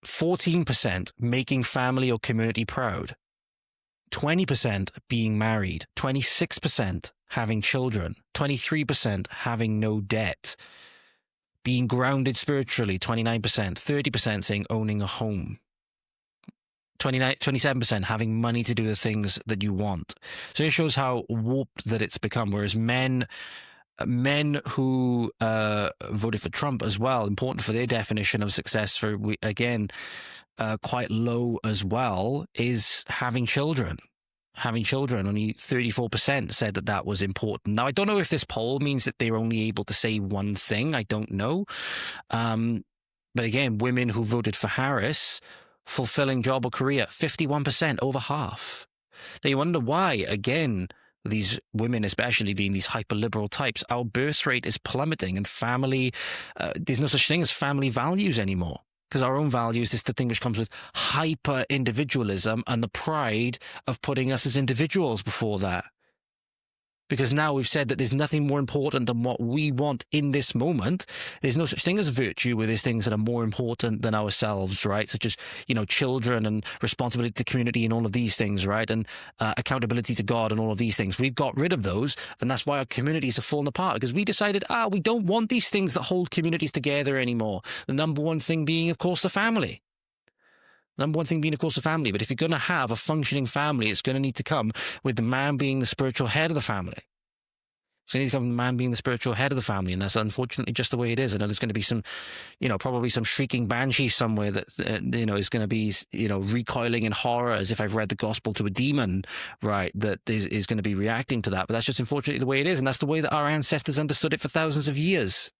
S1: 14% making family or community proud. 20% being married. 26% having children. 23% having no debt. Being grounded spiritually, 29%, 30% saying owning a home, 27% having money to do the things that you want. So it shows how warped that it's become, whereas men who voted for Trump as well, important for their definition of success, for again, quite low as well, is having children. Only 34% said that was important. Now, I don't know if this poll means that they're only able to say one thing. I don't know. But again, women who voted for Harris, fulfilling job or career, 51%, over half. They wonder why, again, these women especially being these hyper-liberal types, our birth rate is plummeting, and family, there's no such thing as family values anymore. Because our own values, this thing which comes with hyper individualism and the pride of putting us as individuals before that. Because now we've said that there's nothing more important than what we want in this moment. There's no such thing as virtue where there's things that are more important than ourselves, right? Such as, children and responsibility to the community and all of these things, right? And accountability to God and all of these things. We've got rid of those, and that's why our communities have fallen apart, because we decided, we don't want these things that hold communities together anymore. The number one thing being, of course, the family. Number one thing being, of course, the family. But if you're going to have a functioning family, it's going to need to come with the man being the spiritual head of the family. It's going to need to come with the man being the spiritual head of the family. And that's unfortunately just the way it is. I know there's going to be some, probably some shrieking banshee somewhere that, is going to be, recoiling in horror as if I've read the gospel to a demon, right? That is going to be reacting to that. But that's just unfortunately the way it is. And that's the way that our ancestors understood it for thousands of years.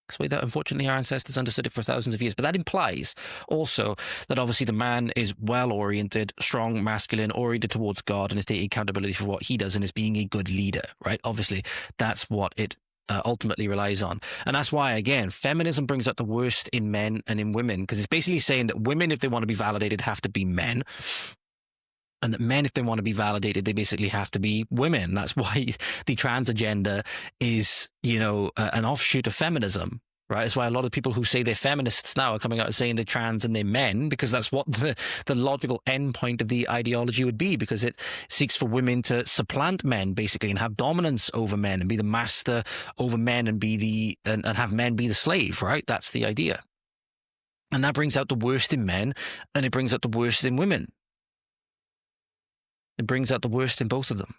S1: That's the way that, unfortunately, our ancestors understood it for thousands of years. But that implies also that obviously the man is well-oriented, strong, masculine, oriented towards God, and is taking accountability for what he does and is being a good leader, right? Obviously, that's what it ultimately relies on. And that's why, again, feminism brings out the worst in men and in women, because it's basically saying that women, if they want to be validated, have to be men. And that men, if they want to be validated, they basically have to be women. That's why the trans agenda is, an offshoot of feminism, right? That's why a lot of people who say they're feminists now are coming out and saying they're trans and they're men, because that's what the logical end point of the ideology would be, because it seeks for women to supplant men, basically, and have dominance over men and be the master over men and and have men be the slave, right? That's the idea. And that brings out the worst in men and it brings out the worst in women. It brings out the worst in both of them.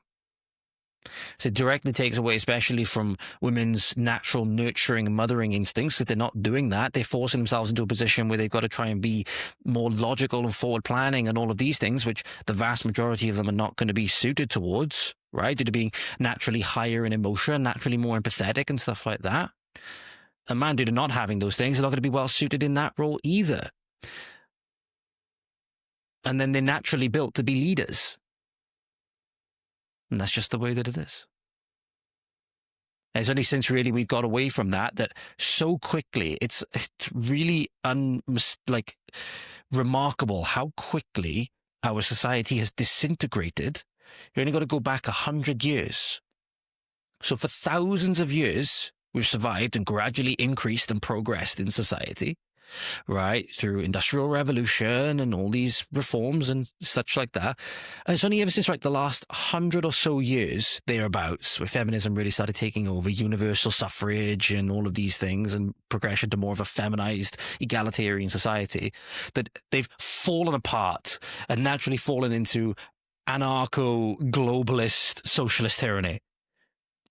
S1: So it directly takes away, especially from women's natural nurturing and mothering instincts, because they're not doing that. They're forcing themselves into a position where they've got to try and be more logical and forward planning and all of these things, which the vast majority of them are not going to be suited towards, right? Due to being naturally higher in emotion, naturally more empathetic and stuff like that. A man, due to not having those things, is not going to be well suited in that role either. And then they're naturally built to be leaders. And that's just the way that it is. And it's only since really we've got away from that so quickly, it's really remarkable how quickly our society has disintegrated. You only got to go back 100 years. So for thousands of years, we've survived and gradually increased and progressed in society, right, through industrial revolution and all these reforms and such like that. And it's only ever since the last 100 or so years, thereabouts, where feminism really started taking over, universal suffrage and all of these things, and progression to more of a feminized, egalitarian society, that they've fallen apart and naturally fallen into anarcho-globalist socialist tyranny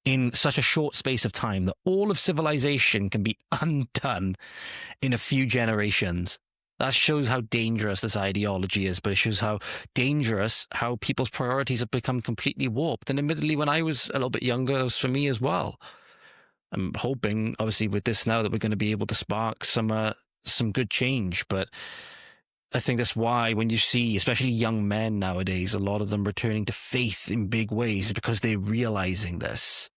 S1: in such a short space of time that all of civilization can be undone in a few generations. That shows how dangerous this ideology is, but it shows how dangerous how people's priorities have become completely warped. And admittedly, when I was a little bit younger, it was for me as well. I'm hoping, obviously, with this now that we're going to be able to spark some good change, but I think that's why when you see, especially young men nowadays, a lot of them returning to faith in big ways, because they're realizing this.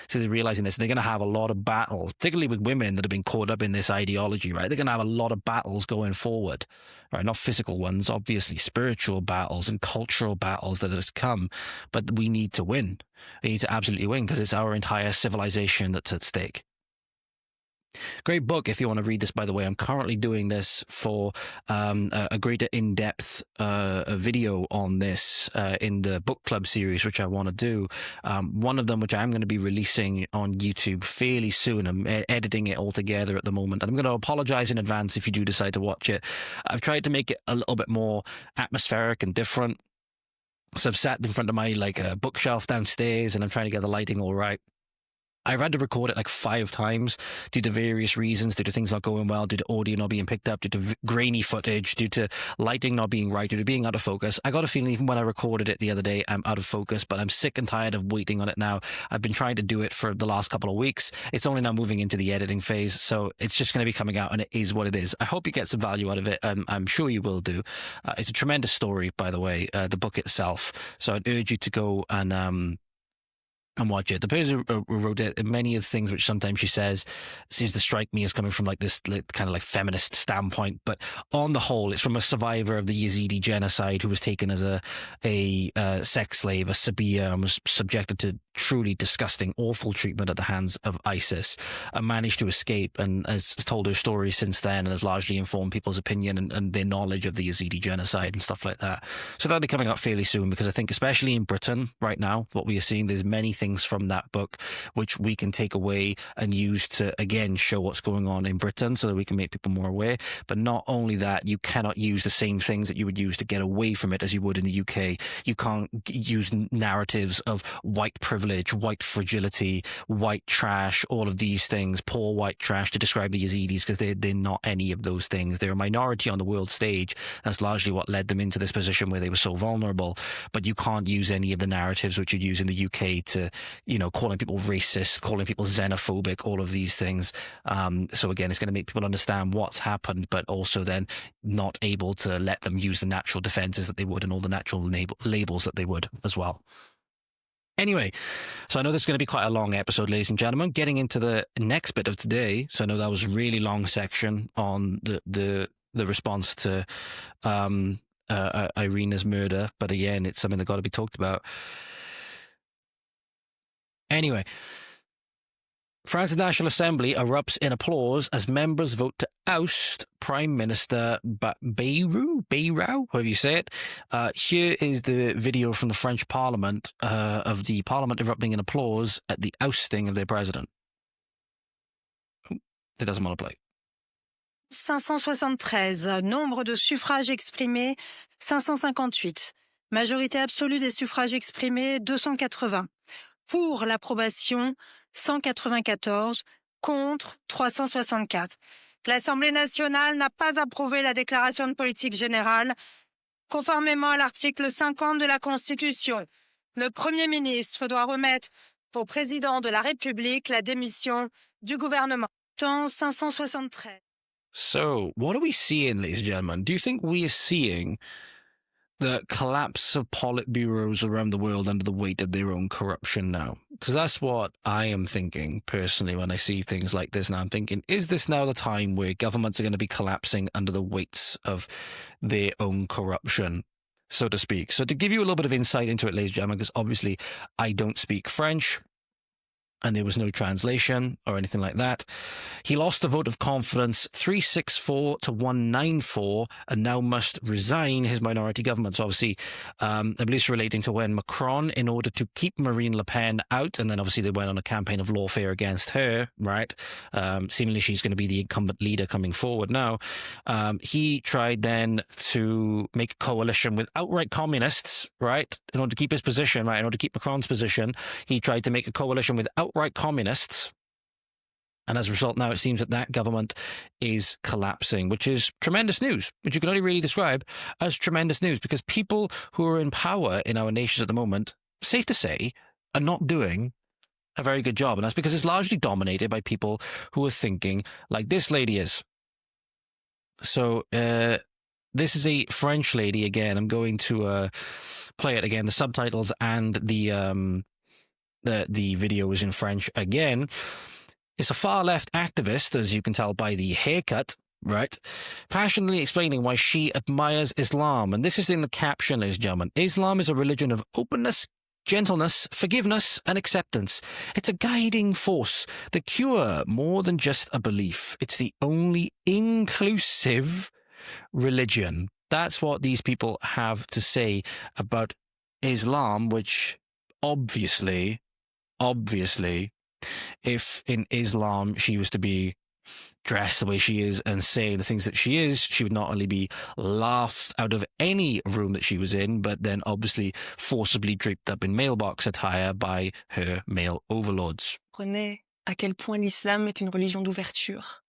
S1: So they're realizing this. They're going to have a lot of battles, particularly with women that have been caught up in this ideology, right? They're going to have a lot of battles going forward, right? Not physical ones, obviously, spiritual battles and cultural battles that have come. But we need to win. We need to absolutely win, because it's our entire civilization that's at stake. Great book if you want to read this, by the way. I'm currently doing this for a greater in-depth video on this in the book club series, which I want to do. One of them, which I'm going to be releasing on YouTube fairly soon. I'm editing it all together at the moment. And I'm going to apologize in advance if you do decide to watch it. I've tried to make it a little bit more atmospheric and different. So I've sat in front of my bookshelf downstairs, and I'm trying to get the lighting all right. I've had to record it 5 times due to various reasons, due to things not going well, due to audio not being picked up, due to grainy footage, due to lighting not being right, due to being out of focus. I got a feeling even when I recorded it the other day, I'm out of focus, but I'm sick and tired of waiting on it now. I've been trying to do it for the last couple of weeks. It's only now moving into the editing phase, so it's just going to be coming out, and it is what it is. I hope you get some value out of it. I'm sure you will do. It's a tremendous story, by the way, the book itself. So I'd urge you to go and and watch it. The person who wrote it, many of the things which sometimes she says seems to strike me as coming from like this kind of like feminist standpoint, but on the whole, it's from a survivor of the Yazidi genocide who was taken as a sex slave, a Sabia, and was subjected to truly disgusting, awful treatment at the hands of ISIS, and managed to escape and has told her story since then and has largely informed people's opinion and their knowledge of the Yazidi genocide and stuff like that. So that'll be coming up fairly soon, because I think especially in Britain right now, what we are seeing, there's many things from that book which we can take away and use to again show what's going on in Britain so that we can make people more aware. But not only that, you cannot use the same things that you would use to get away from it as you would in the UK. You can't use narratives of white privilege, white fragility, white trash, all of these things, poor white trash, to describe the Yazidis, because they're not any of those things. They're a minority on the world stage. That's largely what led them into this position where they were so vulnerable. But you can't use any of the narratives which you'd use in the UK to, you know, calling people racist, calling people xenophobic, all of these things. So again, it's going to make people understand what's happened, but also then not able to let them use the natural defenses that they would and all the natural labels that they would as well. Anyway, so I know this is going to be quite a long episode, ladies and gentlemen. Getting into the next bit of today. So I know that was a really long section on the response to Iryna's murder, but again, it's something that got to be talked about. Anyway, France's National Assembly erupts in applause as members vote to oust Prime Minister Bayrou, however you say it. Here is the video from the French Parliament of the Parliament erupting in applause at the ousting of their president. It doesn't want to play.
S3: 573. Nombre de suffrages exprimés, 558. Majorité absolue des suffrages exprimés, 280. Pour l'approbation, 194. Contre, 364. L'Assemblée nationale n'a pas approuvé la déclaration de politique générale. Conformément à l'article 50 de la Constitution, le Premier ministre doit remettre au président de la République la démission du gouvernement. Temps 573.
S1: So, what are we seeing, ladies and gentlemen? Do you think we are seeing the collapse of politburos around the world under the weight of their own corruption now? Because that's what I am thinking personally when I see things like this now. I'm thinking, is this now the time where governments are going to be collapsing under the weights of their own corruption, so to speak? So to give you a little bit of insight into it, ladies and gentlemen, because obviously I don't speak French, and there was no translation or anything like that. He lost the vote of confidence 364 to 194 and now must resign his minority government. So obviously, I believe it's relating to when Macron, in order to keep Marine Le Pen out, and then obviously they went on a campaign of lawfare against her, right? Seemingly she's going to be the incumbent leader coming forward now. He tried then to make a coalition with outright communists, right? In order to keep his position, right? In order to keep Macron's position, he tried to make a coalition with outright communists, and as a result now it seems that that government is collapsing, which is tremendous news, which you can only really describe as tremendous news, because people who are in power in our nations at the moment, safe to say, are not doing a very good job, and that's because it's largely dominated by people who are thinking like this lady is. So this is a French lady. Again, I'm going to play it again, the subtitles and the video is in French again. It's a far-left activist, as you can tell by the haircut, right? Passionately explaining why she admires Islam. And this is in the caption, ladies and gentlemen. Islam is a religion of openness, gentleness, forgiveness, and acceptance. It's a guiding force, the cure more than just a belief. It's the only inclusive religion. That's what these people have to say about Islam, which obviously, if in Islam she was to be dressed the way she is and say the things that she is, she would not only be laughed out of any room that she was in, but then obviously forcibly draped up in mailbox attire by her male overlords.
S4: Comprenez à quel point l'islam est une religion d'ouverture,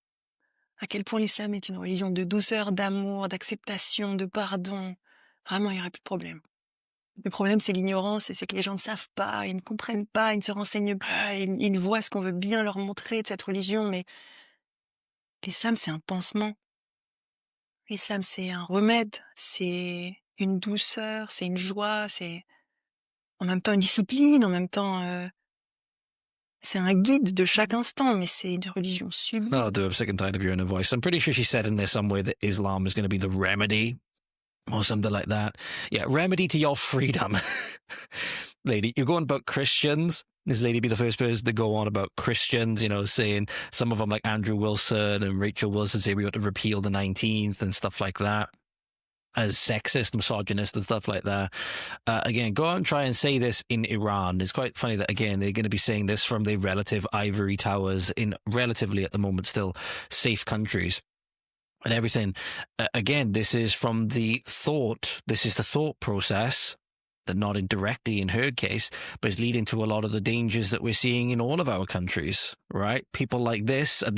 S4: à quel point l'islam est une religion de douceur, d'amour, d'acceptation, de pardon. Vraiment, il n'y aurait plus de problème. Le problème, c'est l'ignorance, et c'est que les gens ne savent pas, ils ne comprennent pas, ils ne se renseignent pas, ils voient ce qu'on veut bien leur montrer de cette religion, mais l'islam, c'est un pansement. L'islam, c'est un remède, c'est une douceur, c'est une joie, c'est en même temps une discipline, en même temps C'est un guide de chaque instant, mais c'est une religion subie.
S1: I'll do. I'm sick and tired of your inner voice. I'm pretty sure she said in there somewhere that Islam is going to be the remedy or something like that. Yeah, remedy to your freedom. Lady, you're going about Christians. This lady be the first person to go on about Christians, you know, saying some of them like Andrew Wilson and Rachel Wilson say we ought to repeal the 19th and stuff like that, as sexist, misogynist and stuff like that. Again, go out and try and say this in Iran. It's quite funny that, again, they're going to be saying this from their relative ivory towers in relatively, at the moment, still safe countries and everything. Again, this is from the thought, this is the thought process, that not indirectly in her case, but is leading to a lot of the dangers that we're seeing in all of our countries, right? People like this at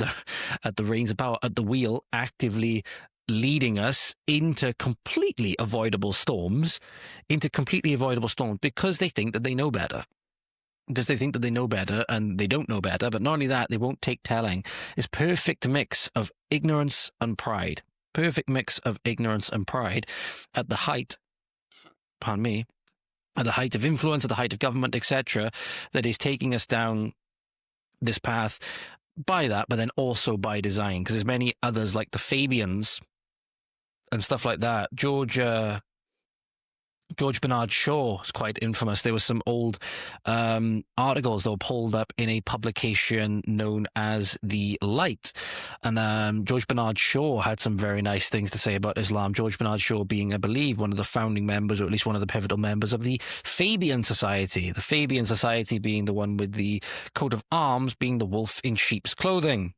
S1: the reins of power, at the wheel, actively leading us into completely avoidable storms, because they think that they know better. Because they think that they know better and they don't know better, but not only that, they won't take telling. It's perfect mix of ignorance and pride. Perfect mix of ignorance and pride at the height, pardon me, at the height of influence, at the height of government, etc., that is taking us down this path by that, but then also by design, because there's many others like the Fabians and stuff like that. George Bernard Shaw is quite infamous. There was some old articles that were pulled up in a publication known as The Light. And George Bernard Shaw had some very nice things to say about Islam. George Bernard Shaw being, I believe, one of the founding members, or at least one of the pivotal members of the Fabian Society. The Fabian Society being the one with the coat of arms being the wolf in sheep's clothing,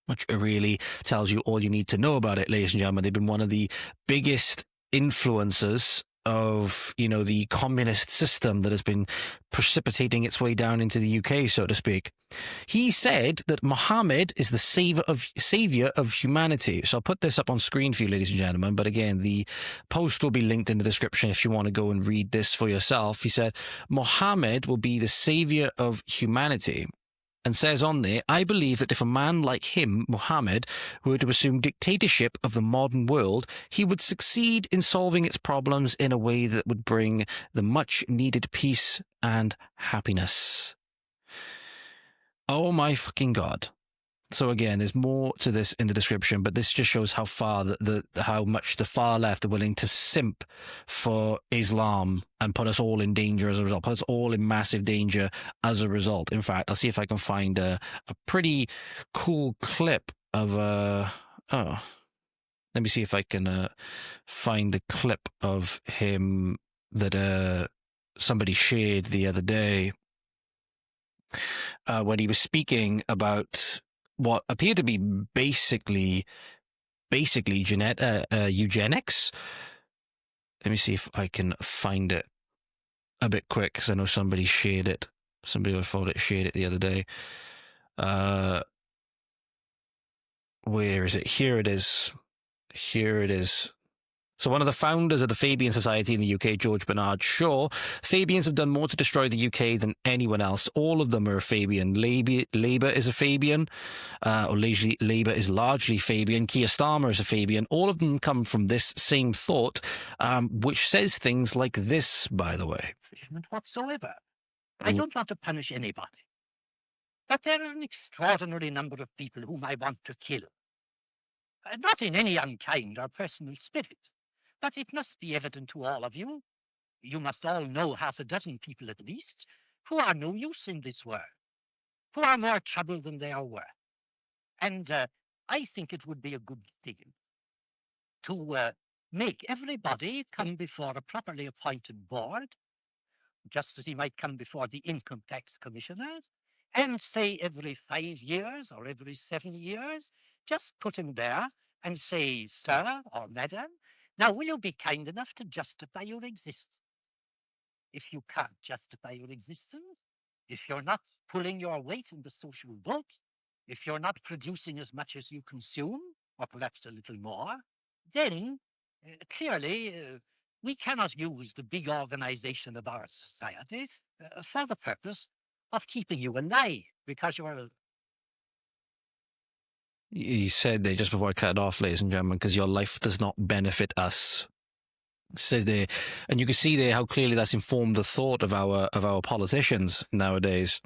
S1: which really tells you all you need to know about it, ladies and gentlemen. They've been one of the biggest influencers of, you know, the communist system that has been precipitating its way down into the UK, so to speak. He said that Muhammad is the savior of humanity. So I'll put this up on screen for you, ladies and gentlemen. But again, the post will be linked in the description if you want to go and read this for yourself. He said, Muhammad will be the savior of humanity. And says on there, I believe that if a man like him, Muhammad, were to assume dictatorship of the modern world, he would succeed in solving its problems in a way that would bring the much-needed peace and happiness. Oh my fucking God. So again, there's more to this in the description, but this just shows how far how much the far left are willing to simp for Islam and put us all in danger as a result, put us all in massive danger as a result. In fact, I'll see if I can find a pretty cool clip of let me see if I can find the clip of him that somebody shared the other day when he was speaking about what appeared to be basically eugenics. Let me see if I can find it a bit quick, because I know somebody shared it. Somebody I thought it shared it the other day. Where is it? Here it is. Here it is. So one of the founders of the Fabian Society in the UK, George Bernard Shaw, Fabians have done more to destroy the UK than anyone else. All of them are a Fabian. Labour is a Fabian, or Labour is largely Fabian. Keir Starmer is a Fabian. All of them come from this same thought, which says things like this, by the way.
S5: Whatsoever. I don't want to punish anybody. But there are an extraordinary number of people whom I want to kill. Not in any unkind or personal spirit. But it must be evident to all of you, you must all know half a dozen people at least, who are no use in this world, who are more trouble than they are worth. And I think it would be a good thing to make everybody come before a properly appointed board, just as he might come before the income tax commissioners, and say every 5 years or every 7 years, just put him there and say, sir or madam, now, will you be kind enough to justify your existence? If you can't justify your existence, if you're not pulling your weight in the social vote, if you're not producing as much as you consume, or perhaps a little more, then clearly we cannot use the big organization of our society for the purpose of keeping you alive, because you're...
S1: He said there just before I cut it off, ladies and gentlemen, because your life does not benefit us. It says there, and you can see there how clearly that's informed the thought of our politicians nowadays.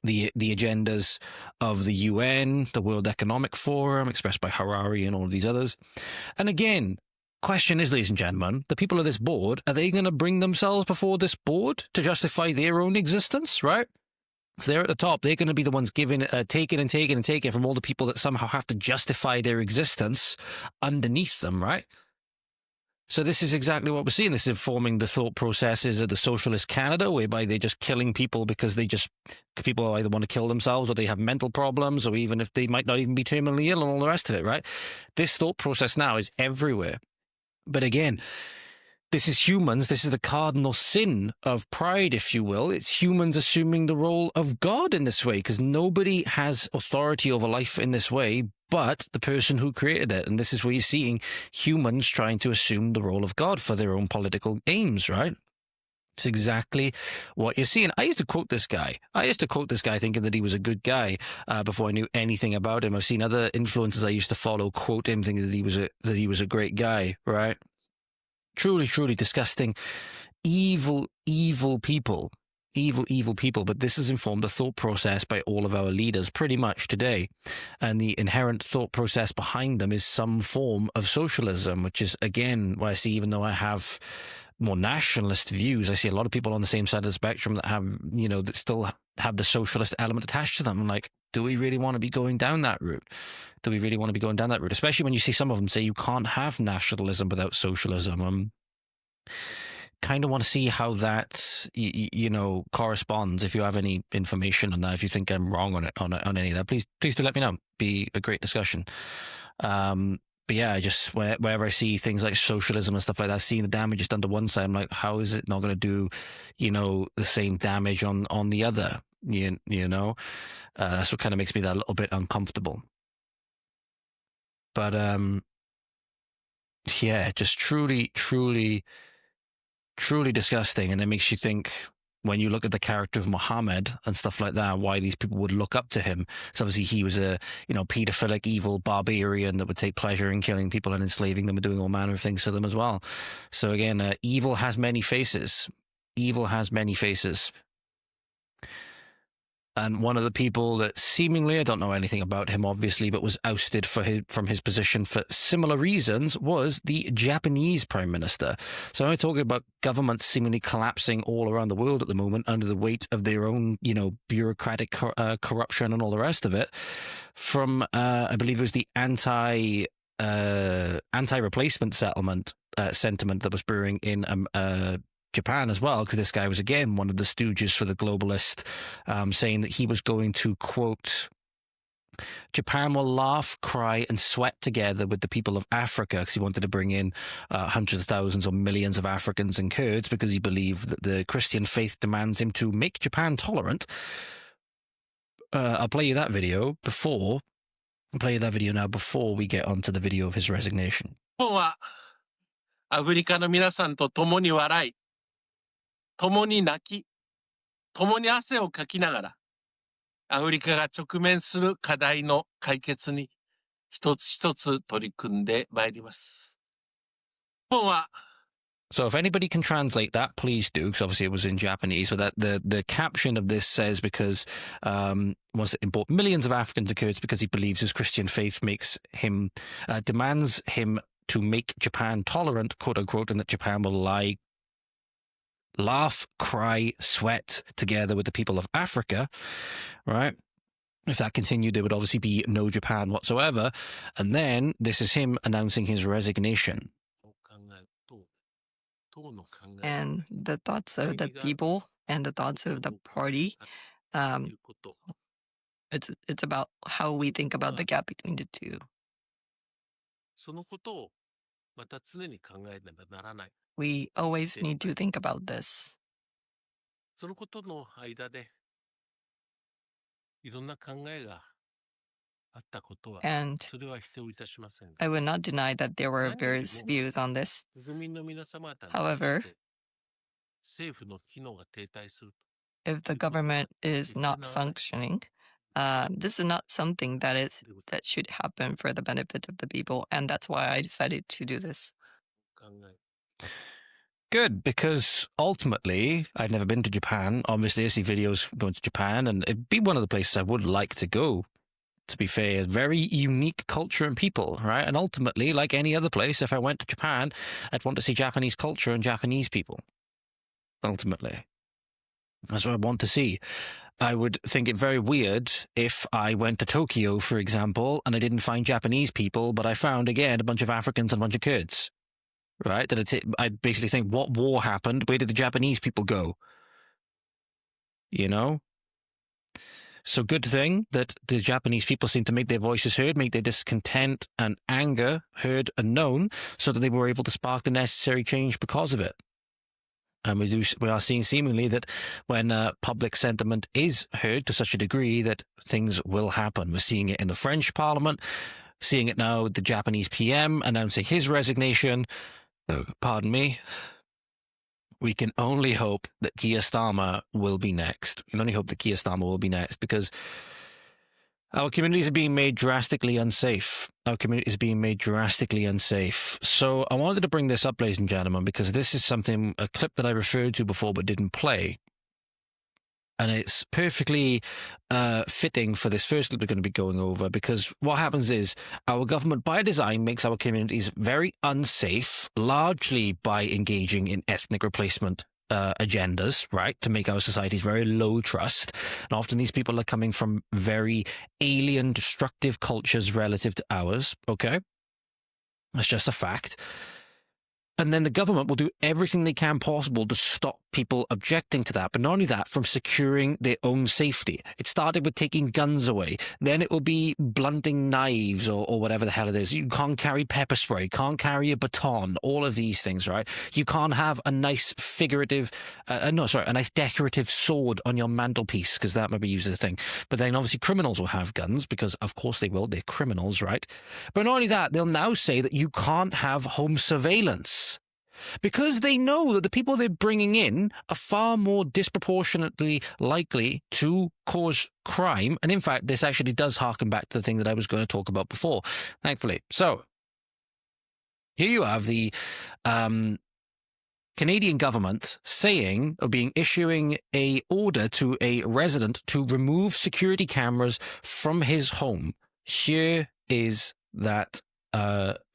S1: the agendas of the UN, the World Economic Forum, expressed by Harari and all of these others. And again, question is, ladies and gentlemen, the people of this board, are they going to bring themselves before this board to justify their own existence, right? So they're at the top. They're going to be the ones taking from all the people that somehow have to justify their existence underneath them, right? So this is exactly what we're seeing. This is informing the thought processes of the socialist Canada, whereby they're just killing people because people either want to kill themselves or they have mental problems, or even if they might not even be terminally ill and all the rest of it, right? This thought process now is everywhere. But again, this is humans. This is the cardinal sin of pride, if you will. It's humans assuming the role of God in this way, because nobody has authority over life in this way but the person who created it. And this is where you're seeing humans trying to assume the role of God for their own political aims, right? It's exactly what you're seeing. I used to quote this guy thinking that he was a good guy before I knew anything about him. I've seen other influencers I used to follow quote him thinking that he was a great guy, right? Truly, truly disgusting, evil people. Evil people, but this has informed the thought process by all of our leaders pretty much today. And the inherent thought process behind them is some form of socialism, which is, again, why I see, even though I have more nationalist views, I see a lot of people on the same side of the spectrum that have, that still have the socialist element attached to them. I'm like, do we really want to be going down that route? Do we really want to be going down that route? Especially when you see some of them say you can't have nationalism without socialism. Kind of want to see how that corresponds. If you have any information on that, if you think I'm wrong on any of that, please do let me know. Be a great discussion. But yeah, I just wherever I see things like socialism and stuff like that, seeing the damage just done to one side, I'm like, how is it not going to do the same damage on the other? That's what kind of makes me that a little bit uncomfortable. But yeah, just truly disgusting. And it makes you think, when you look at the character of Muhammad and stuff like that, why these people would look up to him. So obviously he was a pedophilic, evil barbarian that would take pleasure in killing people and enslaving them and doing all manner of things to them as well. So again, evil has many faces. And one of the people that seemingly, I don't know anything about him, obviously, but was ousted from his position for similar reasons, was the Japanese Prime Minister. So I'm talking about governments seemingly collapsing all around the world at the moment under the weight of their own, bureaucratic corruption and all the rest of it. From, I believe it was the anti-replacement settlement sentiment that was brewing in Japan as well, because this guy was again one of the stooges for the globalist, saying that he was going to, quote, Japan will laugh, cry and sweat together with the people of Africa, because he wanted to bring in hundreds of thousands or millions of Africans and Kurds, because he believed that the Christian faith demands him to make Japan tolerant. I'll play you that video now before we get onto the video of his resignation.
S6: 日本はアフリカの皆さんと共に笑い、共に泣き、共に汗をかきながら、アフリカが直面する課題の解決に一つ一つ取り組んでまいります。日本は
S1: So if anybody can translate that, please do, because obviously it was in Japanese. But the caption of this says, because wants to import millions of Africans and Kurds because he believes his Christian faith demands him to make Japan tolerant, quote unquote, and that Japan will laugh, cry, sweat together with the people of Africa, right? If that continued, there would obviously be no Japan whatsoever. And then this is him announcing his resignation.
S7: And the thoughts of the people and the thoughts of the party, it's about how we think about the gap between the two. We always need to think about this. And I would not deny that there were various views on this. However, if the government is not functioning, this is not something that should happen for the benefit of the people, and that's why I decided to do this.
S1: Good, because ultimately, I'd never been to Japan. Obviously, I see videos going to Japan, and it'd be one of the places I would like to go. To be fair, very unique culture and people, right? And ultimately, like any other place, if I went to Japan, I'd want to see Japanese culture and Japanese people. Ultimately, that's what I want to see. I would think it very weird if I went to Tokyo, for example, and I didn't find Japanese people, but I found, again, a bunch of Africans and a bunch of Kurds, right? I'd basically think, what war happened? Where did the Japanese people go? You know? So good thing that the Japanese people seem to make their voices heard, make their discontent and anger heard and known, so that they were able to spark the necessary change because of it. And we are seeing seemingly that when public sentiment is heard to such a degree that things will happen. We're seeing it in the French Parliament, seeing it now with the Japanese PM announcing his resignation. Pardon me. We can only hope that Keir Starmer will be next. We can only hope that Keir Starmer will be next, because our communities are being made drastically unsafe. Our community is being made drastically unsafe. So I wanted to bring this up, ladies and gentlemen, because this is a clip that I referred to before but didn't play. And it's perfectly fitting for this first clip we're going to be going over, because what happens is our government, by design, makes our communities very unsafe, largely by engaging in ethnic replacement agendas, right, to make our societies very low trust. And often these people are coming from very alien, destructive cultures relative to ours, okay? That's just a fact. And then the government will do everything they can possible to stop people objecting to that. But not only that, from securing their own safety. It started with taking guns away. Then it will be blunting knives or whatever the hell it is. You can't carry pepper spray, can't carry a baton, all of these things, right? You can't have a nice a nice decorative sword on your mantelpiece, because that might be used as a thing. But then obviously criminals will have guns, because of course they will. They're criminals, right? But not only that, they'll now say that you can't have home surveillance, because they know that the people they're bringing in are far more disproportionately likely to cause crime. And in fact, this actually does harken back to the thing that I was going to talk about before, thankfully. So here you have the Canadian government issuing a order to a resident to remove security cameras from his home. Here is that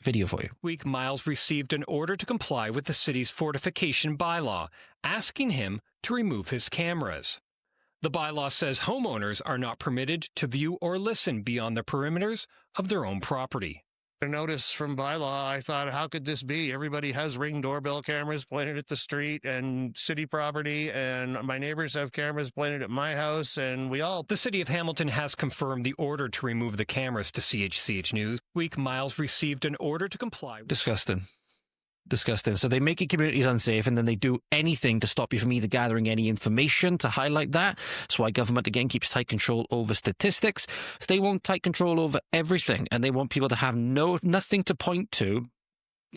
S1: video for you.
S8: Week, Miles received an order to comply with the city's fortification bylaw, asking him to remove his cameras. The bylaw says homeowners are not permitted to view or listen beyond the perimeters of their own property.
S9: A notice from bylaw, I thought, how could this be? Everybody has Ring doorbell cameras pointed at the street and city property, and my neighbors have cameras pointed at my house, and we all...
S8: The city of Hamilton has confirmed the order to remove the cameras to CHCH News. Week, Miles received an order to comply.
S1: Disgusting. So they make your communities unsafe, and then they do anything to stop you from either gathering any information to highlight that. That's why government, again, keeps tight control over statistics. So they want tight control over everything, and they want people to have nothing to point to,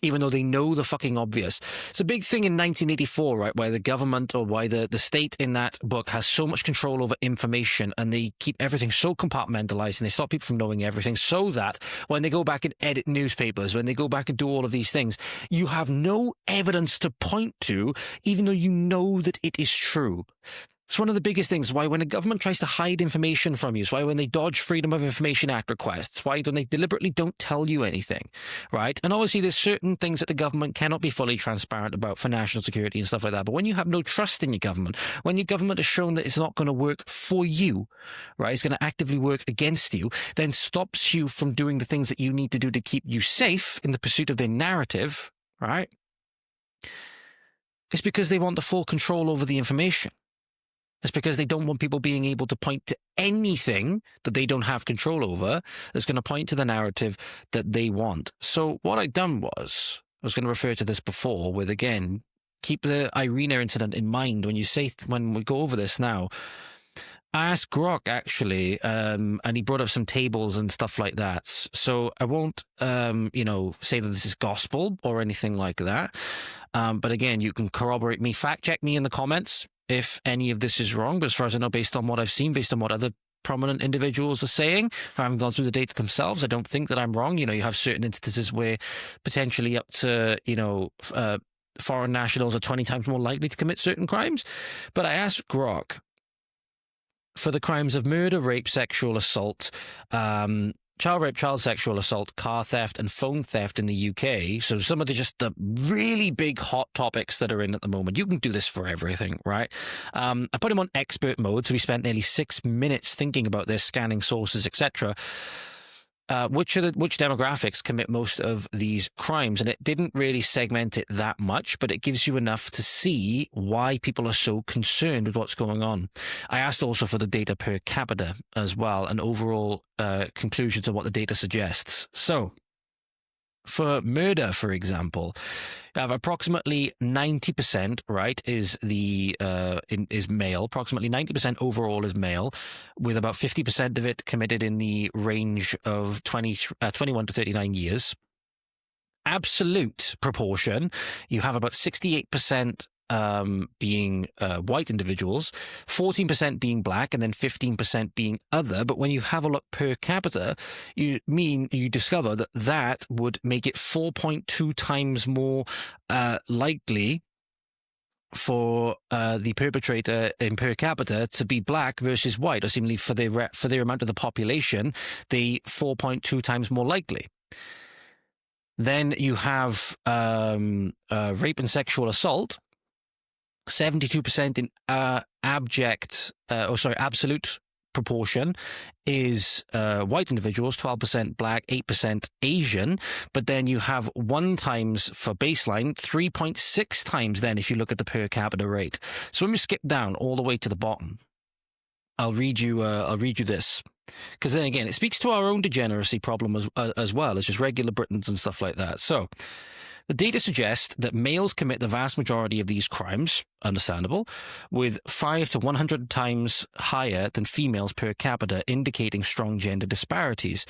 S1: even though they know the fucking obvious. It's a big thing in 1984, right, where the government, or why the state in that book has so much control over information, and they keep everything so compartmentalized, and they stop people from knowing everything, so that when they go back and edit newspapers, when they go back and do all of these things, you have no evidence to point to, even though you know that it is true. It's one of the biggest things, why when a government tries to hide information from you, it's why when they dodge Freedom of Information Act requests, why when they deliberately don't tell you anything, right? And obviously there's certain things that the government cannot be fully transparent about for national security and stuff like that. But when you have no trust in your government, when your government has shown that it's not going to work for you, right, it's going to actively work against you, then stops you from doing the things that you need to do to keep you safe in the pursuit of their narrative, right? It's because they want the full control over the information. It's because they don't want people being able to point to anything that they don't have control over that's going to point to the narrative that they want. So what I'd done was, I was going to refer to this before with, again, keep the Iryna incident in mind when we go over this now. I asked Grok, actually, and he brought up some tables and stuff like that. So I won't, say that this is gospel or anything like that. But again, you can corroborate me, fact check me in the comments if any of this is wrong. But as far as I know, based on what I've seen, based on what other prominent individuals are saying, I haven't gone through the data themselves, I don't think that I'm wrong. You have certain instances where potentially up to, foreign nationals are 20 times more likely to commit certain crimes. But I asked Grok for the crimes of murder, rape, sexual assault, child rape, child sexual assault, car theft, and phone theft in the UK. So some of the really big hot topics that are in at the moment. You can do this for everything, right? I put him on expert mode, so we spent nearly 6 minutes thinking about this, scanning sources, etc. Which demographics commit most of these crimes? And it didn't really segment it that much, but it gives you enough to see why people are so concerned with what's going on. I asked also for the data per capita as well, and overall conclusions of what the data suggests. So, for murder, for example, you have approximately 90%, right, is male. Approximately 90% overall is male, with about 50% of it committed in the range of 21 to 39 years. Absolute proportion, you have about 68% being white individuals, 14% being black, and then 15% being other. But when you have a look per capita, you discover that would make it 4.2 times more likely for the perpetrator in per capita to be black versus white, or seemingly for their amount of the population, they 4.2 times more likely. Then you have rape and sexual assault. 72% in absolute proportion is white individuals, 12% black, 8% Asian. But then you have 1 times for baseline, 3.6 times then if you look at the per capita rate. So when we skip down all the way to the bottom, I'll read you this. Because then again, it speaks to our own degeneracy problem as well as just regular Britons and stuff like that. So the data suggests that males commit the vast majority of these crimes, understandable, with 5 to 100 times higher than females per capita, indicating strong gender disparities.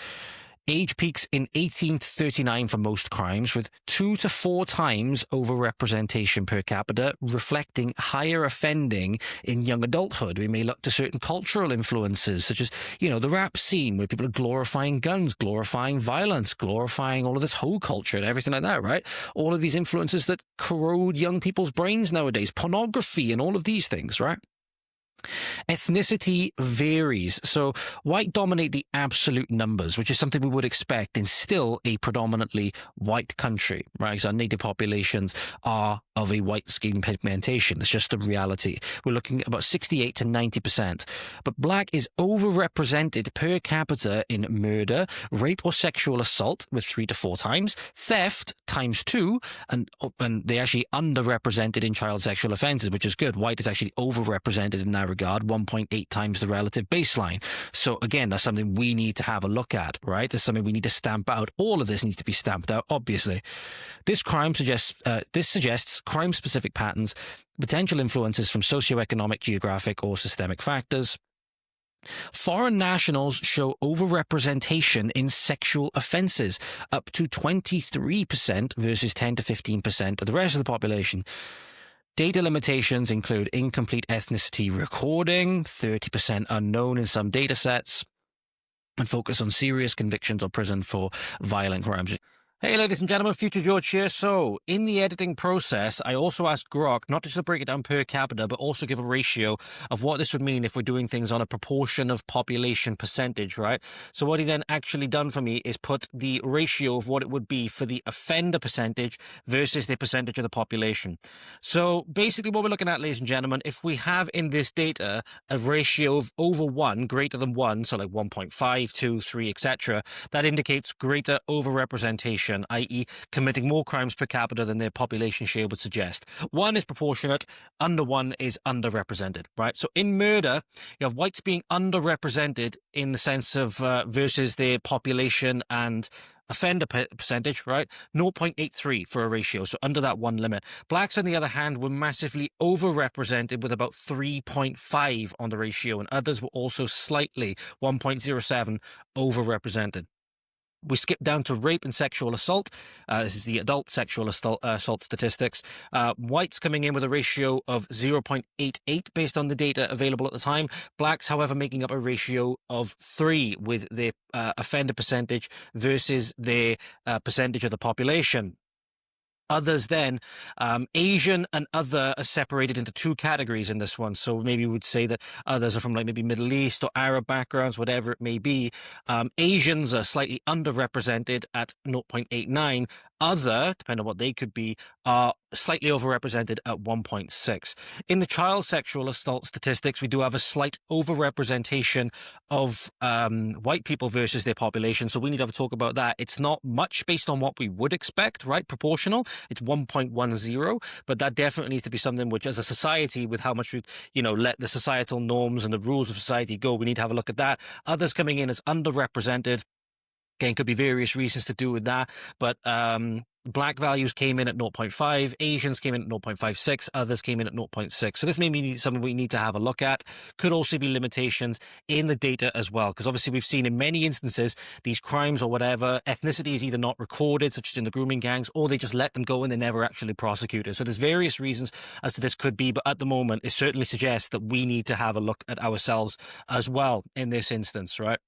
S1: Age peaks in 18 to 39 for most crimes, with 2 to 4 times overrepresentation per capita, reflecting higher offending in young adulthood. We may look to certain cultural influences, such as, the rap scene, where people are glorifying guns, glorifying violence, glorifying all of this hoe culture and everything like that, right? All of these influences that corrode young people's brains nowadays, pornography and all of these things, right? Ethnicity varies. So white dominate the absolute numbers, which is something we would expect in still a predominantly white country, right? So our native populations are of a white skin pigmentation. It's just the reality. We're looking at about 68 to 90%. But black is overrepresented per capita in murder, rape or sexual assault with 3 to 4 times, theft times 2, and they're actually underrepresented in child sexual offences, which is good. White is actually overrepresented in that regard, 1.8 times the relative baseline. So again, that's something we need to have a look at, right? That's something we need to stamp out. All of this needs to be stamped out, obviously. This suggests crime-specific patterns, potential influences from socioeconomic, geographic, or systemic factors. Foreign nationals show overrepresentation in sexual offences, up to 23% versus 10 to 15% of the rest of the population. Data limitations include incomplete ethnicity recording, 30% unknown in some data sets, and focus on serious convictions or prison for violent crimes. Hey, ladies and gentlemen, Future George here. So, in the editing process, I also asked Grok not just to break it down per capita, but also give a ratio of what this would mean if we're doing things on a proportion of population percentage, right? So what he then actually done for me is put the ratio of what it would be for the offender percentage versus the percentage of the population. So, basically what we're looking at, ladies and gentlemen, if we have in this data a ratio of over 1, greater than 1, so like 1.5, 2, 3, etc., that indicates greater overrepresentation, i.e. committing more crimes per capita than their population share would suggest. 1 is proportionate, under 1 is underrepresented, right? So in murder, you have whites being underrepresented in the sense of versus their population and offender percentage, right? 0.83 for a ratio, so under that 1 limit. Blacks, on the other hand, were massively overrepresented with about 3.5 on the ratio, and others were also slightly 1.07 overrepresented. We skip down to rape and sexual assault. This is the adult sexual assault statistics. Whites coming in with a ratio of 0.88 based on the data available at the time. Blacks, however, making up a ratio of 3 with their offender percentage versus their percentage of the population. Others then, Asian and other are separated into two categories in this one. So maybe we would say that others are from like maybe Middle East or Arab backgrounds, whatever it may be. Asians are slightly underrepresented at 0.89. Other, depending on what they could be, are slightly overrepresented at 1.6. In the child sexual assault statistics, we do have a slight overrepresentation of white people versus their population. So we need to have a talk about that. It's not much based on what we would expect, right? Proportional. It's 1.10, but that definitely needs to be something which, as a society, with how much we, let the societal norms and the rules of society go, we need to have a look at that. Others coming in as underrepresented. Again, could be various reasons to do with that, but black values came in at 0.5, Asians came in at 0.56, others came in at 0.6. So this may be something we need to have a look at. Could also be limitations in the data as well, because obviously we've seen in many instances these crimes or whatever, ethnicity is either not recorded, such as in the grooming gangs, or they just let them go and they're never actually prosecuted. So there's various reasons as to this could be, but at the moment it certainly suggests that we need to have a look at ourselves as well in this instance, right?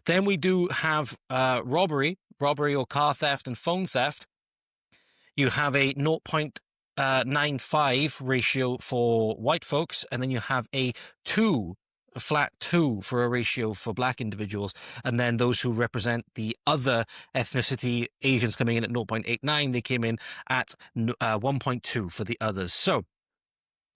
S1: Then we do have robbery or car theft and phone theft. You have a 0.95 ratio for white folks, and then you have a flat 2 for a ratio for black individuals. And then those who represent the other ethnicity, Asians coming in at 0.89, they came in at 1.2 for the others. So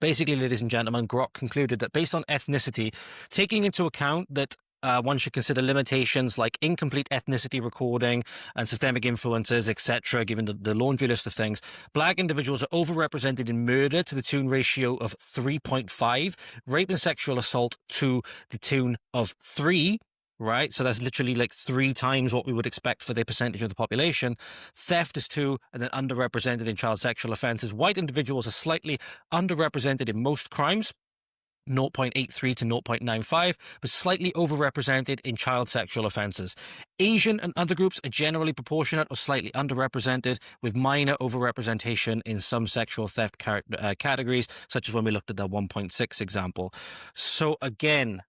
S1: basically, ladies and gentlemen, Grok concluded that based on ethnicity, taking into account that one should consider limitations like incomplete ethnicity recording and systemic influences, etc., given the laundry list of things. Black individuals are overrepresented in murder to the tune ratio of 3.5, rape and sexual assault to the tune of 3, right? So that's literally like 3 times what we would expect for their percentage of the population. Theft is 2, and then underrepresented in child sexual offences. White individuals are slightly underrepresented in most crimes, 0.83 to 0.95, but slightly overrepresented in child sexual offences. Asian and other groups are generally proportionate or slightly underrepresented, with minor overrepresentation in some sexual theft categories, such as when we looked at the 1.6 example. So again,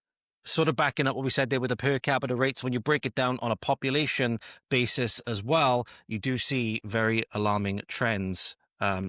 S1: sort of backing up what we said there with the per capita rates, when you break it down on a population basis as well, you do see very alarming trends.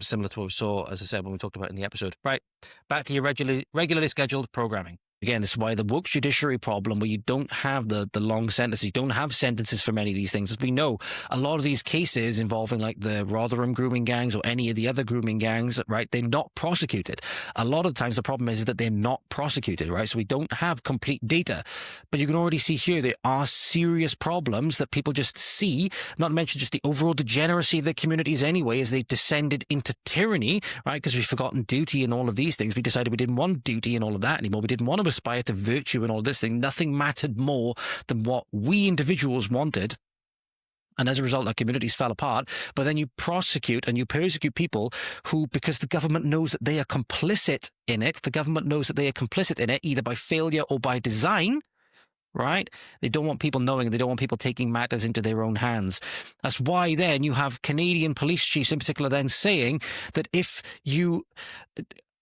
S1: Similar to what we saw, as I said, when we talked about in the episode. Right, back to your regularly scheduled programming. Again, this is why the woke judiciary problem, where you don't have the long sentences, you don't have sentences for many of these things. As we know, a lot of these cases involving like the Rotherham grooming gangs or any of the other grooming gangs, right, they're not prosecuted. A lot of times the problem is that they're not prosecuted, right? So we don't have complete data. But you can already see here there are serious problems that people just see, not to mention just the overall degeneracy of their communities anyway, as they descended into tyranny, right? Because we've forgotten duty and all of these things. We decided we didn't want duty and all of that anymore. We didn't want to aspire to virtue and all this thing. Nothing mattered more than what we individuals wanted. And as a result, our communities fell apart. But then you prosecute and you persecute people who, because the government knows that they are complicit in it, either by failure or by design, right? They don't want people knowing. They don't want people taking matters into their own hands. That's why then you have Canadian police chiefs in particular then saying that if you,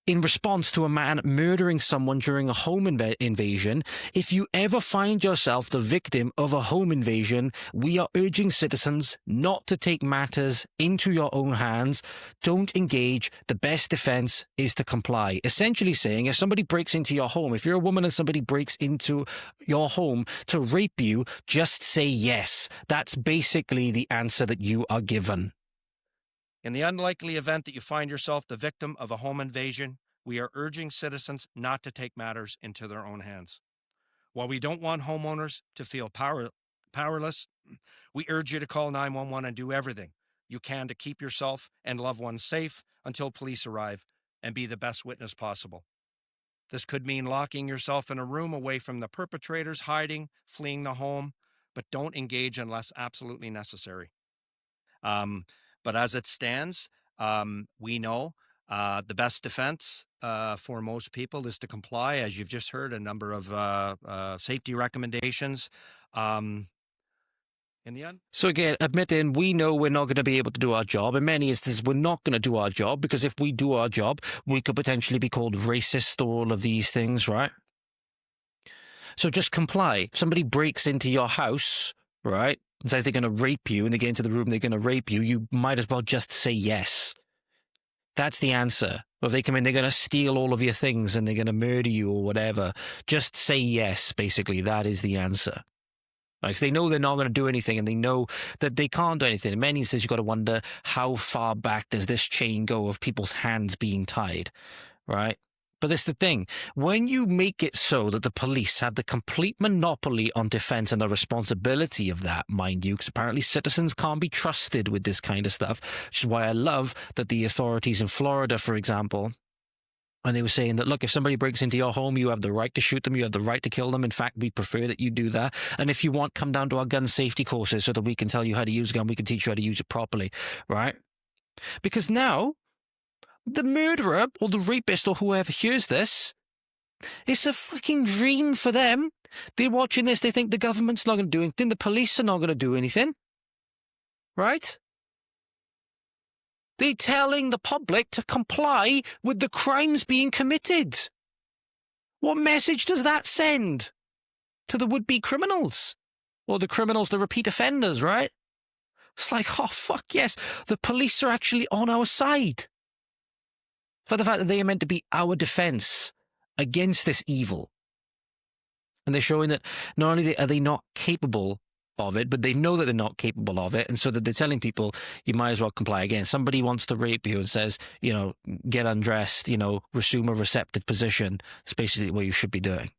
S1: in response to a man murdering someone during a home invasion, if you ever find yourself the victim of a home invasion, we are urging citizens not to take matters into your own hands. Don't engage. The best defense is to comply. Essentially saying, if somebody breaks into your home, if you're a woman and somebody breaks into your home to rape you, just say yes. That's basically the answer that you are given.
S10: In the unlikely event that you find yourself the victim of a home invasion, we are urging citizens not to take matters into their own hands. While we don't want homeowners to feel powerless, we urge you to call 911 and do everything you can to keep yourself and loved ones safe until police arrive and be the best witness possible. This could mean locking yourself in a room away from the perpetrators, hiding, fleeing the home, but don't engage unless absolutely necessary. But as it stands, we know the best defense for most people is to comply, as you've just heard, a number of safety recommendations.
S1: So again, admitting we know we're not going to be able to do our job. In many instances, we're not going to do our job, because if we do our job, we could potentially be called racist or all of these things, right? So just comply. If somebody breaks into your house, right? and says they're going to rape you, and they get into the room and they're going to rape you, you might as well just say yes. That's the answer. Or if they come in, they're going to steal all of your things and they're going to murder you or whatever. Just say yes, basically. That is the answer. Like, they know they're not going to do anything, and they know that they can't do anything. In many instances, you've got to wonder, how far back does this chain go of people's hands being tied, right? But this is the thing. When you make it so that the police have the complete monopoly on defense and the responsibility of that, mind you, because apparently citizens can't be trusted with this kind of stuff, which is why I love that the authorities in Florida, for example, when they were saying that, look, if somebody breaks into your home, you have the right to shoot them, you have the right to kill them. In fact, we prefer that you do that. And if you want, come down to our gun safety courses so that we can tell you how to use a gun, we can teach you how to use it properly, right? Because now, the murderer or the rapist or whoever hears this, it's a fucking dream for them. They're watching this, they think the government's not going to do anything, the police are not going to do anything, right? They're telling the public to comply with the crimes being committed. What message does that send to the would-be criminals? Or the criminals, the repeat offenders, right? It's like, oh, fuck yes, the police are actually on our side. For the fact that they are meant to be our defense against this evil. And they're showing that not only are they not capable of it, but they know that they're not capable of it, and so that they're telling people, you might as well comply. Again, somebody wants to rape you and says, get undressed, resume a receptive position. That's basically what you should be doing.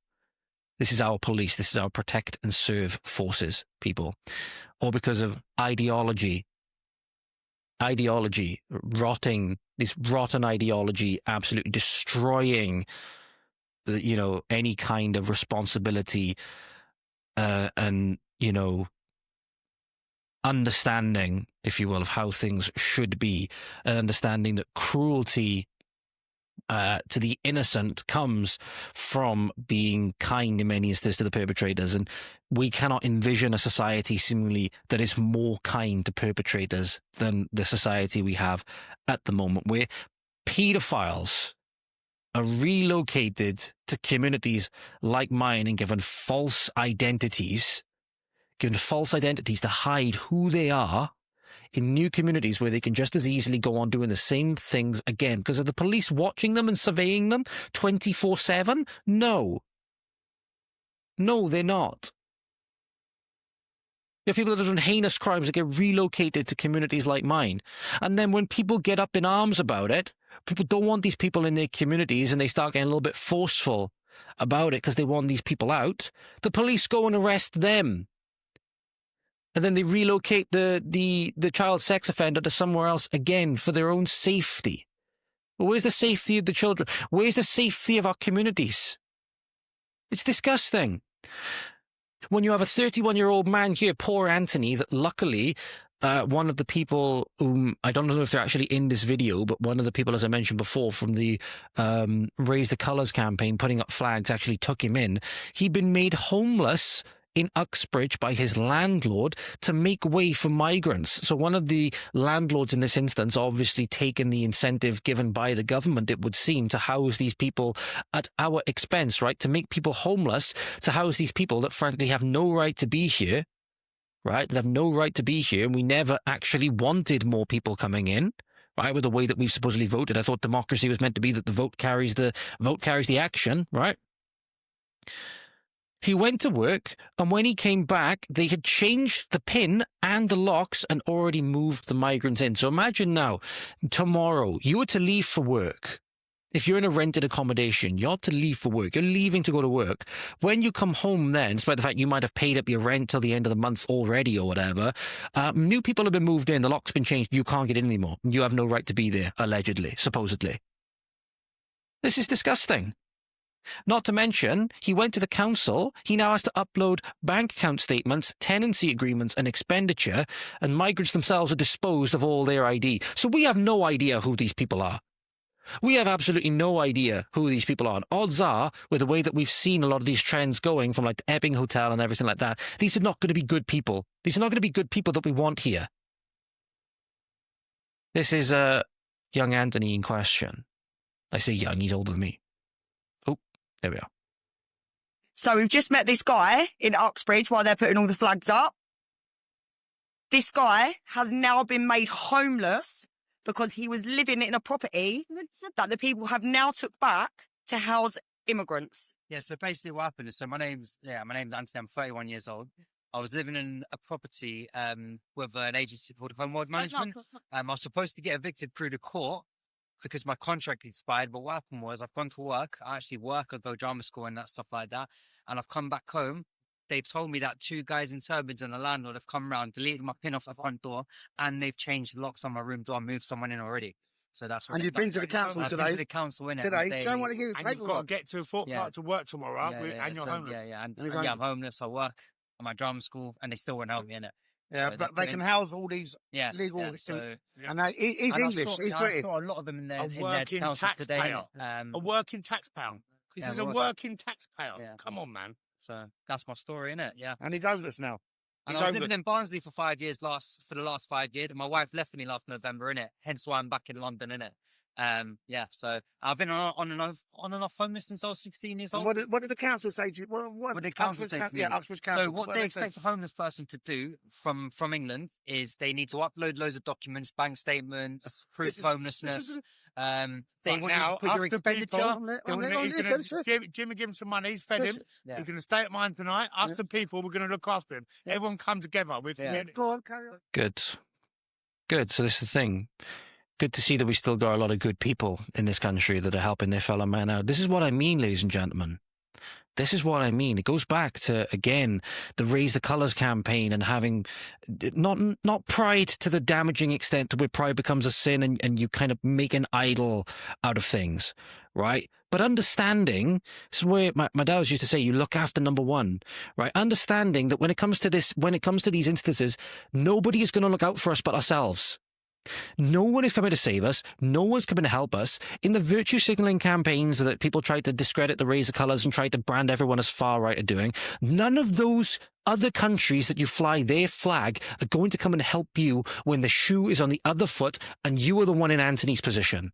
S1: This is our police. This is our protect and serve forces, people. Or because of ideology, rotting, this rotten ideology absolutely destroying, any kind of responsibility and understanding, if you will, of how things should be, and understanding that cruelty to the innocent comes from being kind in many instances to the perpetrators. And we cannot envision a society seemingly that is more kind to perpetrators than the society we have at the moment, where pedophiles are relocated to communities like mine and given false identities to hide who they are in new communities where they can just as easily go on doing the same things again. Because of the police watching them and surveying them 24/7? No. No, they're not. You have people that are doing heinous crimes that get relocated to communities like mine. And then when people get up in arms about it, people don't want these people in their communities, and they start getting a little bit forceful about it because they want these people out, the police go and arrest them. And then they relocate the child sex offender to somewhere else again for their own safety. But where's the safety of the children? Where's the safety of our communities? It's disgusting. When you have a 31-year-old man here, poor Anthony, that luckily one of the people whom, I don't know if they're actually in this video, but one of the people, as I mentioned before, from the Raise the Colours campaign, putting up flags, actually took him in. He'd been made homeless in Uxbridge by his landlord to make way for migrants. So one of the landlords in this instance obviously taken the incentive given by the government, it would seem, to house these people at our expense, right? To make people homeless, to house these people that frankly have no right to be here, right? That have no right to be here. And we never actually wanted more people coming in, right? With the way that we've supposedly voted. I thought democracy was meant to be that the vote carries the action, right? He went to work, and when he came back, they had changed the PIN and the locks and already moved the migrants in. So imagine now, tomorrow, you were to leave for work. If you're in a rented accommodation, you're to leave for work. You're leaving to go to work. When you come home then, despite the fact you might have paid up your rent till the end of the month already or whatever, new people have been moved in, the lock's been changed, you can't get in anymore. You have no right to be there, allegedly, supposedly. This is disgusting. Not to mention, he went to the council, he now has to upload bank account statements, tenancy agreements and expenditure, and migrants themselves are disposed of all their ID. So we have no idea who these people are. We have absolutely no idea who these people are. And odds are, with the way that we've seen a lot of these trends going from like the Epping Hotel and everything like that, these are not going to be good people. These are not going to be good people that we want here. This is young Anthony in question. I say young, he's older than me. There we are.
S11: So we've just met this guy in Uxbridge while they're putting all the flags up. This guy has now been made homeless because he was living in a property that the people have now took back to house immigrants.
S12: Yeah, so basically what happened is, my name's Anthony, I'm 31 years old. I was living in a property with an agency called Homeworld Management. I was supposed to get evicted through the court because my contract expired, but what happened was I've gone to work. I actually work, I go drama school and that stuff like that, and I've come back home. They've told me that 2 guys in turbans and a landlord have come around, deleted my pin off the front door, and they've changed the locks on my room door and moved someone in already. So that's what.
S13: And you've been to the council
S12: I've
S13: today?
S12: been to the council, innit?
S13: Today? Don't want to give you
S14: And you've got to get to Fort Park to work tomorrow, and you're homeless.
S12: Yeah, I'm homeless. I work at my drama school, and they still won't help me, innit?
S13: Yeah,
S12: So
S13: but they can house all these legal... And he's English, he's British.
S12: I saw a lot of them in their
S14: working
S12: council today.
S14: taxpayer. A working taxpayer. This is a working taxpayer. Come on, man.
S12: So that's my story, innit? Yeah.
S13: And he's homeless now.
S12: And I was living in Barnsley for 5 years for the last 5 years. And my wife left me last November, innit? Hence why I'm back in London, innit? So I've been on and off homeless since I was 16 years old.
S13: What did the council say to you? What
S12: did the council say to me?
S13: Yeah, Oxford Council.
S12: So what they expect a homeless person to do from England is they need to upload loads of documents, bank statements, proof of homelessness. They want you to put your expenditure.
S14: Jimmy give him some money, he's fed him. He's going to stay at mine tonight. Us the people, we're going to look after him. Everyone come together.
S13: Go on, carry on.
S1: Good. So this is the thing. Good to see that we still got a lot of good people in this country that are helping their fellow man out. This is what I mean, ladies and gentlemen. This is what I mean. It goes back to, again, the Raise the Colours campaign and having not pride to the damaging extent to where pride becomes a sin and you kind of make an idol out of things, right? But understanding, this is where my dad used to say, you look after number one, right? Understanding that when it comes to these instances, nobody is going to look out for us but ourselves. No one is coming to save us. No one's coming to help us. In the virtue signaling campaigns that people tried to discredit the Raise the Colours and tried to brand everyone as far right are doing, none of those other countries that you fly their flag are going to come and help you when the shoe is on the other foot and you are the one in Anthony's position.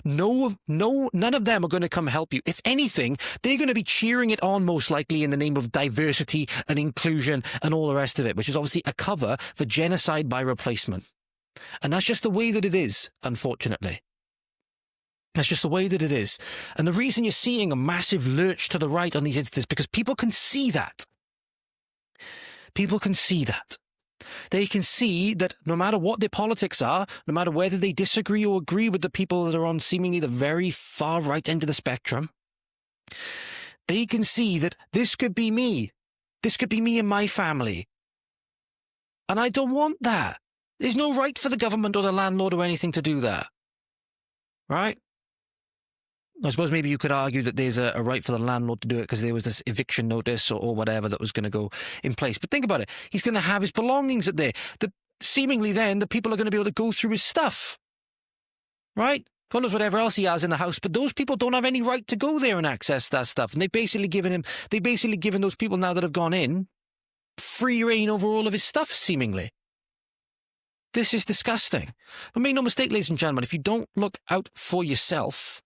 S1: None of them are going to come help you. If anything, they're going to be cheering it on most likely in the name of diversity and inclusion and all the rest of it, which is obviously a cover for genocide by replacement. And that's just the way that it is, unfortunately. That's just the way that it is. And the reason you're seeing a massive lurch to the right on these instances, because people can see that. People can see that. They can see that no matter what their politics are, no matter whether they disagree or agree with the people that are on seemingly the very far right end of the spectrum, they can see that this could be me. This could be me and my family. And I don't want that. There's no right for the government or the landlord or anything to do that. Right? I suppose maybe you could argue that there's a right for the landlord to do it because there was this eviction notice or whatever that was going to go in place. But think about it. He's going to have his belongings at there. Seemingly then, the people are going to be able to go through his stuff. Right? God knows whatever else he has in the house, but those people don't have any right to go there and access that stuff. And they've basically given those people now that have gone in free reign over all of his stuff, seemingly. This is disgusting. But make no mistake, ladies and gentlemen, if you don't look out for yourself,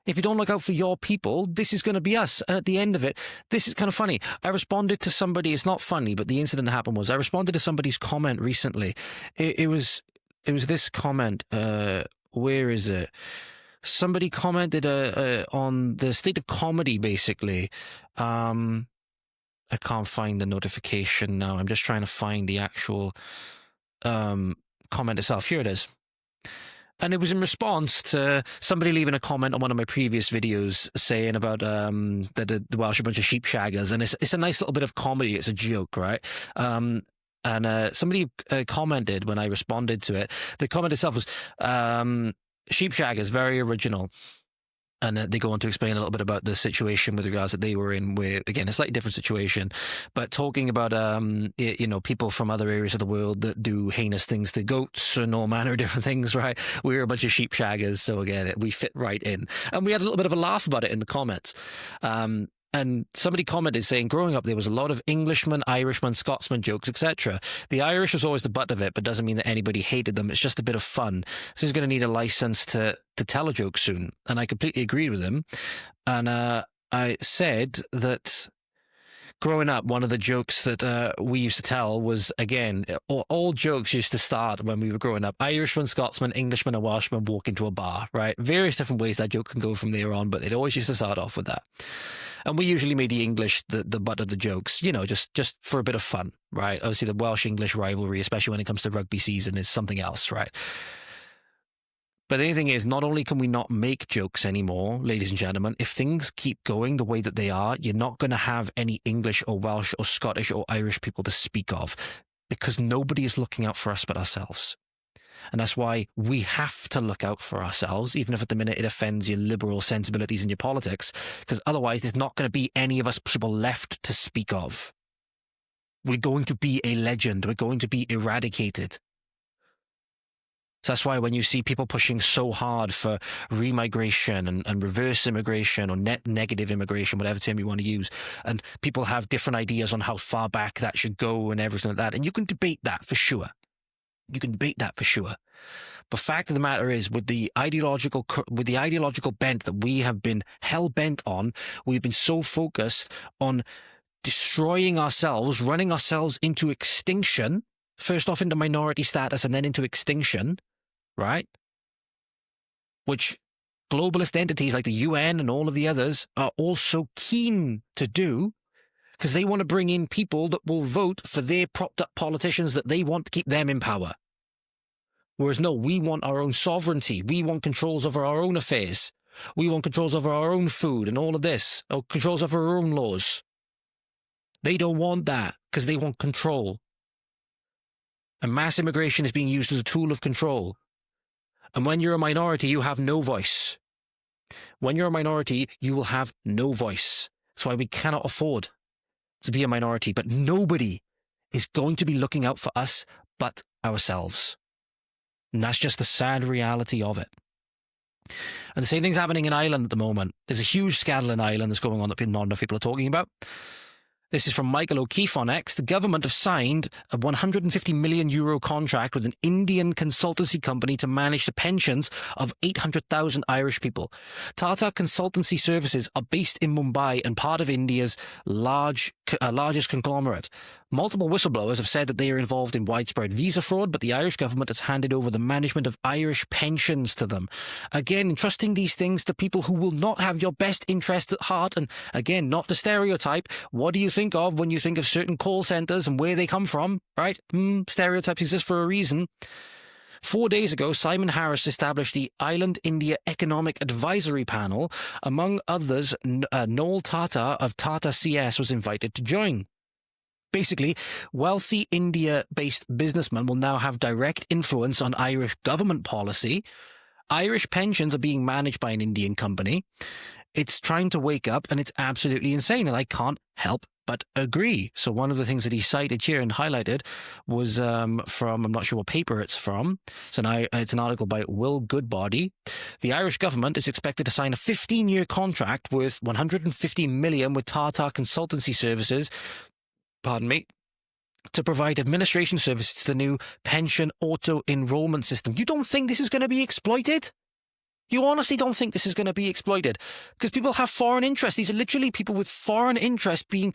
S1: if you don't look out for your people, this is going to be us. And at the end of it, this is kind of funny. I responded to somebody, it's not funny, but the incident that happened was, I responded to somebody's comment recently. It was this comment, where is it? Somebody commented on the state of comedy, basically. I can't find the notification now. I'm just trying to find the actual comment itself. Here it is. And it was in response to somebody leaving a comment on one of my previous videos saying about that the Welsh are a bunch of sheep shaggers, and it's a nice little bit of comedy. It's a joke, right? And somebody commented when I responded to it. The comment itself was sheep shaggers, very original. And they go on to explain a little bit about the situation with regards that they were in, where, again, a slightly different situation, but talking about, people from other areas of the world that do heinous things to goats and all manner of different things, right? We're a bunch of sheep shaggers, so again, we fit right in. And we had a little bit of a laugh about it in the comments. And somebody commented saying, growing up, there was a lot of Englishmen, Irishmen, Scotsman jokes, etc. The Irish was always the butt of it, but doesn't mean that anybody hated them. It's just a bit of fun. So he's going to need a license to tell a joke soon. And I completely agreed with him. And I said that growing up, one of the jokes that we used to tell was, again, all jokes used to start when we were growing up. Irishman, Scotsman, Englishman, and Welshman walk into a bar, right? Various different ways that joke can go from there on, but it always used to start off with that. And we usually made the English the butt of the jokes, you know, just for a bit of fun, right? Obviously, the Welsh-English rivalry, especially when it comes to rugby season, is something else, right? But the only thing is, not only can we not make jokes anymore, ladies and gentlemen, if things keep going the way that they are, you're not going to have any English or Welsh or Scottish or Irish people to speak of, because nobody is looking out for us but ourselves. And that's why we have to look out for ourselves, even if at the minute it offends your liberal sensibilities and your politics, because otherwise there's not going to be any of us people left to speak of. We're going to be a legend. We're going to be eradicated. So that's why when you see people pushing so hard for remigration and reverse immigration or net negative immigration, whatever term you want to use, and people have different ideas on how far back that should go and everything like that, and you can debate that for sure. You can debate that for sure. But fact of the matter is, with the ideological bent that we have been hell-bent on, we've been so focused on destroying ourselves, running ourselves into extinction, first off into minority status and then into extinction, right? Which globalist entities like the UN and all of the others are also keen to do, because they want to bring in people that will vote for their propped up politicians that they want to keep them in power. Whereas no, we want our own sovereignty. We want controls over our own affairs. We want controls over our own food and all of this, or controls over our own laws. They don't want that because they want control. And mass immigration is being used as a tool of control. And when you're a minority, you have no voice. When you're a minority, you will have no voice. That's why we cannot afford to be a minority. But nobody is going to be looking out for us but ourselves. And that's just the sad reality of it. And the same thing's happening in Ireland at the moment. There's a huge scandal in Ireland that's going on that not enough people are talking about. This is from Michael O'Keefe on X. The government have signed a €150 million contract with an Indian consultancy company to manage the pensions of 800,000 Irish people. Tata Consultancy Services are based in Mumbai and part of India's largest conglomerate. Multiple whistleblowers have said that they are involved in widespread visa fraud, but the Irish government has handed over the management of Irish pensions to them. Again, entrusting these things to people who will not have your best interests at heart. And again, not to stereotype, what do you think of when you think of certain call centres and where they come from, right? Stereotypes exist for a reason. 4 days ago, Simon Harris established the Island India Economic Advisory Panel. Among others, Noel Tata of Tata CS was invited to join. Basically, wealthy India-based businessmen will now have direct influence on Irish government policy. Irish pensions are being managed by an Indian company. It's trying to wake up, and it's absolutely insane, and I can't help but agree. So one of the things that he cited here and highlighted was from, I'm not sure what paper it's from. It's an article by Will Goodbody. The Irish government is expected to sign a 15-year contract worth $150 million with Tata Consultancy Services, to provide administration services to the new pension auto-enrollment system. You don't think this is going to be exploited? You honestly don't think this is going to be exploited? Because people have foreign interests. These are literally people with foreign interests being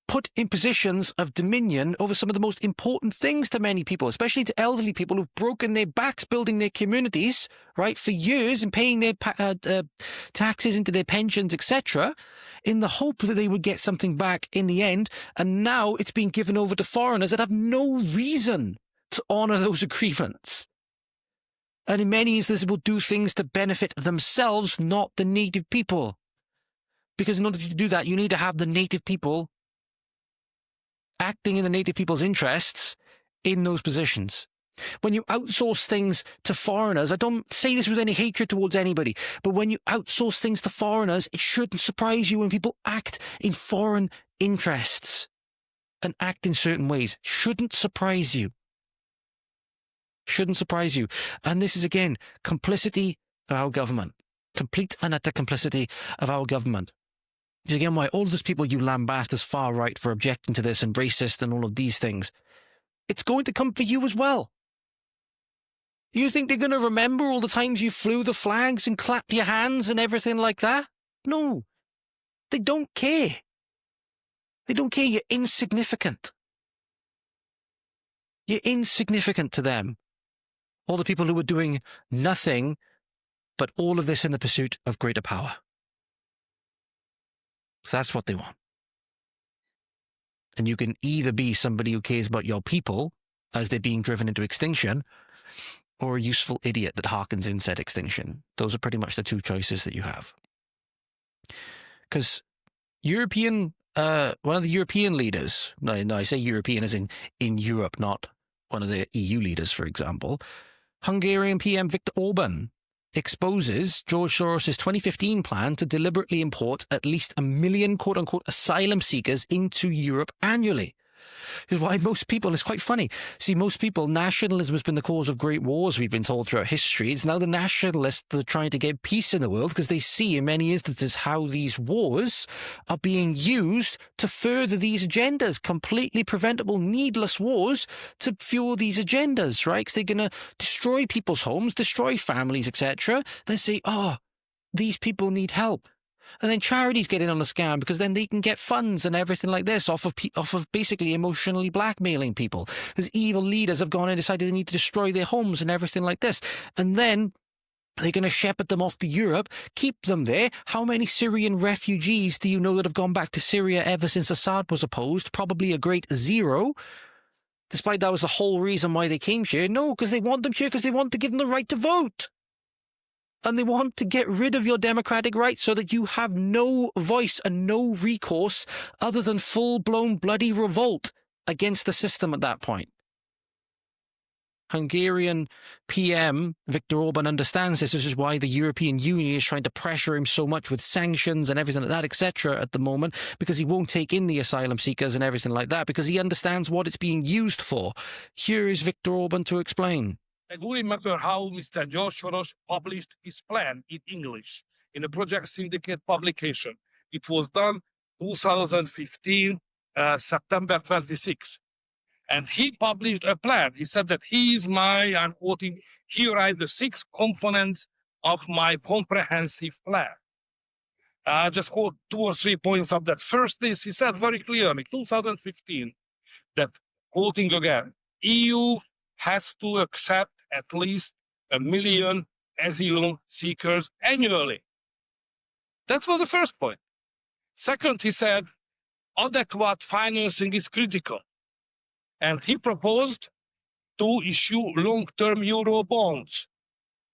S1: put in positions of dominion over some of the most important things to many people, especially to elderly people who've broken their backs building their communities, right, for years and paying their taxes into their pensions, etc., in the hope that they would get something back in the end. And now it's being given over to foreigners that have no reason to honour those agreements. And in many instances will do things to benefit themselves, not the native people. Because in order to do that, you need to have the native people acting in the native people's interests in those positions. When you outsource things to foreigners, I don't say this with any hatred towards anybody, but when you outsource things to foreigners, it shouldn't surprise you when people act in foreign interests and act in certain ways. Shouldn't surprise you. Shouldn't surprise you. And this is, again, complicity of our government. Complete and utter complicity of our government. Which again, why all those people you lambast as far right for objecting to this and racist and all of these things, it's going to come for you as well. You think they're going to remember all the times you flew the flags and clapped your hands and everything like that? No. They don't care. They don't care. You're insignificant. You're insignificant to them. All the people who are doing nothing but all of this in the pursuit of greater power. So that's what they want. And you can either be somebody who cares about your people as they're being driven into extinction, or a useful idiot that harkens in said extinction. Those are pretty much the two choices that you have. Because one of the European leaders, no, I say European as in Europe, not one of the EU leaders, for example, Hungarian PM Viktor Orban exposes George Soros' 2015 plan to deliberately import at least 1 million quote-unquote asylum seekers into Europe annually. Is why most people, it's quite funny. See, most people, nationalism has been the cause of great wars, we've been told throughout history. It's now the nationalists that are trying to get peace in the world because they see in many instances how these wars are being used to further these agendas. Completely preventable, needless wars to fuel these agendas, right? Because they're going to destroy people's homes, destroy families, etc. They say, oh, these people need help. And then charities get in on the scam because then they can get funds and everything like this off of basically emotionally blackmailing people. Because evil leaders have gone and decided they need to destroy their homes and everything like this. And then they're going to shepherd them off to Europe, keep them there. How many Syrian refugees do you know that have gone back to Syria ever since Assad was opposed? Probably a great zero. Despite that was the whole reason why they came here. No, because they want them here because they want to give them the right to vote. And they want to get rid of your democratic rights so that you have no voice and no recourse other than full-blown bloody revolt against the system at that point. Hungarian PM Viktor Orban understands this. This is why the European Union is trying to pressure him so much with sanctions and everything like that, etc. at the moment, because he won't take in the asylum seekers and everything like that, because he understands what it's being used for. Here is Viktor Orban to explain.
S15: I do remember how Mr. Josh Fernie published his plan in English in a Project Syndicate publication. It was done 2015, September 26. And he published a plan. He said that he is I'm quoting, here are the 6 components of my comprehensive plan. I just quote 2 or 3 points of that. First is, he said very clearly, 2015, that, quoting again, EU has to accept at least 1 million asylum seekers annually. That was the first point. Second, he said, adequate financing is critical. And he proposed to issue long-term euro bonds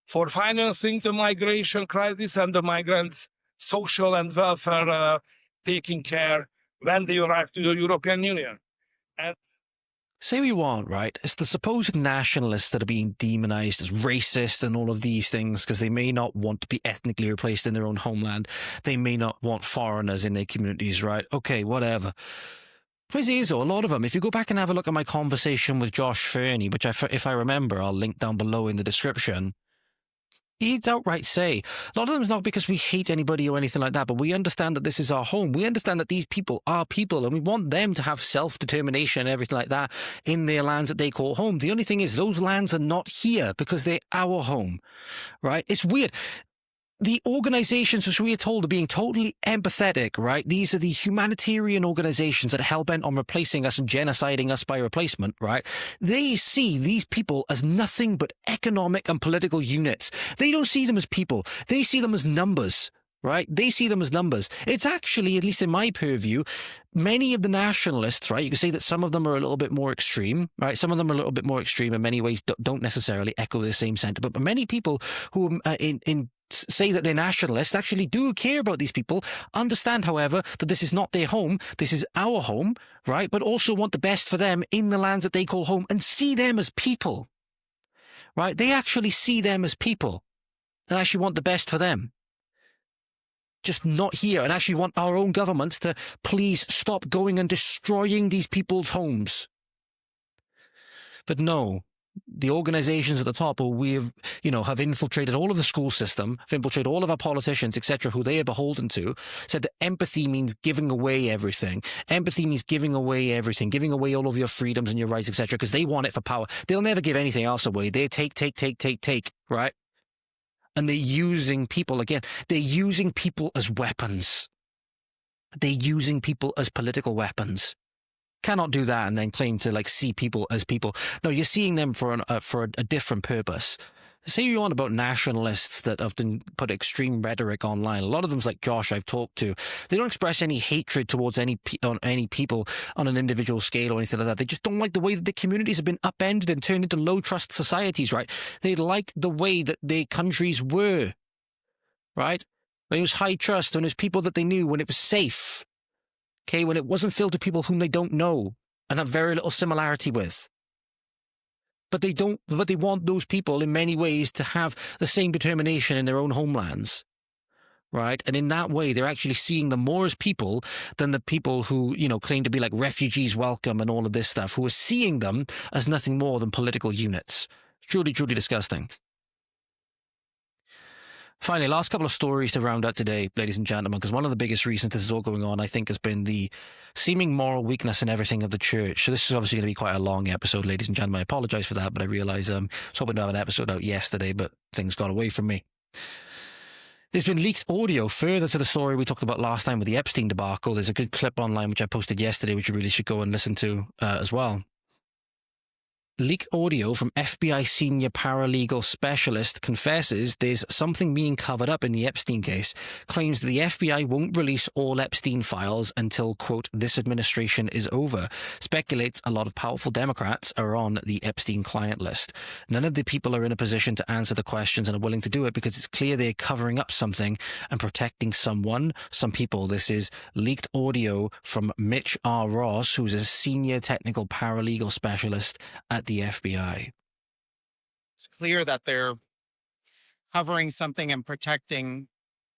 S15: for financing the migration crisis and the migrants' social and welfare taking care when they arrive to the European Union. And
S1: say what you want, right? It's the supposed nationalists that are being demonized as racist and all of these things because they may not want to be ethnically replaced in their own homeland. They may not want foreigners in their communities, right? Okay, whatever. But a lot of them, if you go back and have a look at my conversation with Josh Fernie, which if I remember, I'll link down below in the description, he'd outright say, a lot of them is not because we hate anybody or anything like that, but we understand that this is our home. We understand that these people are people and we want them to have self-determination and everything like that in their lands that they call home. The only thing is those lands are not here because they're our home, right? It's weird. The organizations, which we are told are being totally empathetic, right? These are the humanitarian organizations that are hell-bent on replacing us and genociding us by replacement, right? They see these people as nothing but economic and political units. They don't see them as people. They see them as numbers, right? They see them as numbers. It's actually, at least in my purview, many of the nationalists, right? You can say that some of them are a little bit more extreme, right? Some of them are a little bit more extreme in many ways, don't necessarily echo the same sentiment, but many people who say that they're nationalists actually do care about these people, understand, however, that this is not their home, this is our home, right? But also want the best for them in the lands that they call home and see them as people, right? They actually see them as people and actually want the best for them. Just not here, and actually want our own governments to please stop going and destroying these people's homes. But no. The organizations at the top who have infiltrated all of the school system, have infiltrated all of our politicians, etc., who they are beholden to, said that empathy means giving away everything. Empathy means giving away everything, giving away all of your freedoms and your rights, etc., because they want it for power. They'll never give anything else away. They take, right? And they're using people, again, they're using people as weapons. they're using people as political weapons. Cannot do that and then claim to like see people as people. No, you're seeing them for a different purpose. Say you're on about nationalists that often put extreme rhetoric online. A lot of them's like Josh I've talked to. They don't express any hatred towards any people on an individual scale or anything like that. They just don't like the way that the communities have been upended and turned into low trust societies, right? They like the way that their countries were, right? When it was high trust, when it was people that they knew, when it was safe, okay, when it wasn't filled with people whom they don't know and have very little similarity with. But they want those people in many ways to have the same determination in their own homelands, right? And in that way, they're actually seeing them more as people than the people who, you know, claim to be like refugees welcome and all of this stuff, who are seeing them as nothing more than political units. Truly, truly disgusting. Finally, last couple of stories to round out today, ladies and gentlemen, because one of the biggest reasons this is all going on, I think, has been the seeming moral weakness and everything of the church. So this is obviously going to be quite a long episode, ladies and gentlemen. I apologize for that, but I realize I was hoping to have an episode out yesterday, but things got away from me. There's been leaked audio further to the story we talked about last time with the Epstein debacle. There's a good clip online which I posted yesterday, which you really should go and listen to as well. Leaked audio from FBI senior paralegal specialist confesses there's something being covered up in the Epstein case, claims the FBI won't release all Epstein files until, quote, this administration is over, speculates a lot of powerful Democrats are on the Epstein client list. None of the people are in a position to answer the questions and are willing to do it because it's clear they're covering up something and protecting some people. This is leaked audio from Mitch R. Ross, who's a senior technical paralegal specialist at the FBI.
S16: It's clear that they're covering something and protecting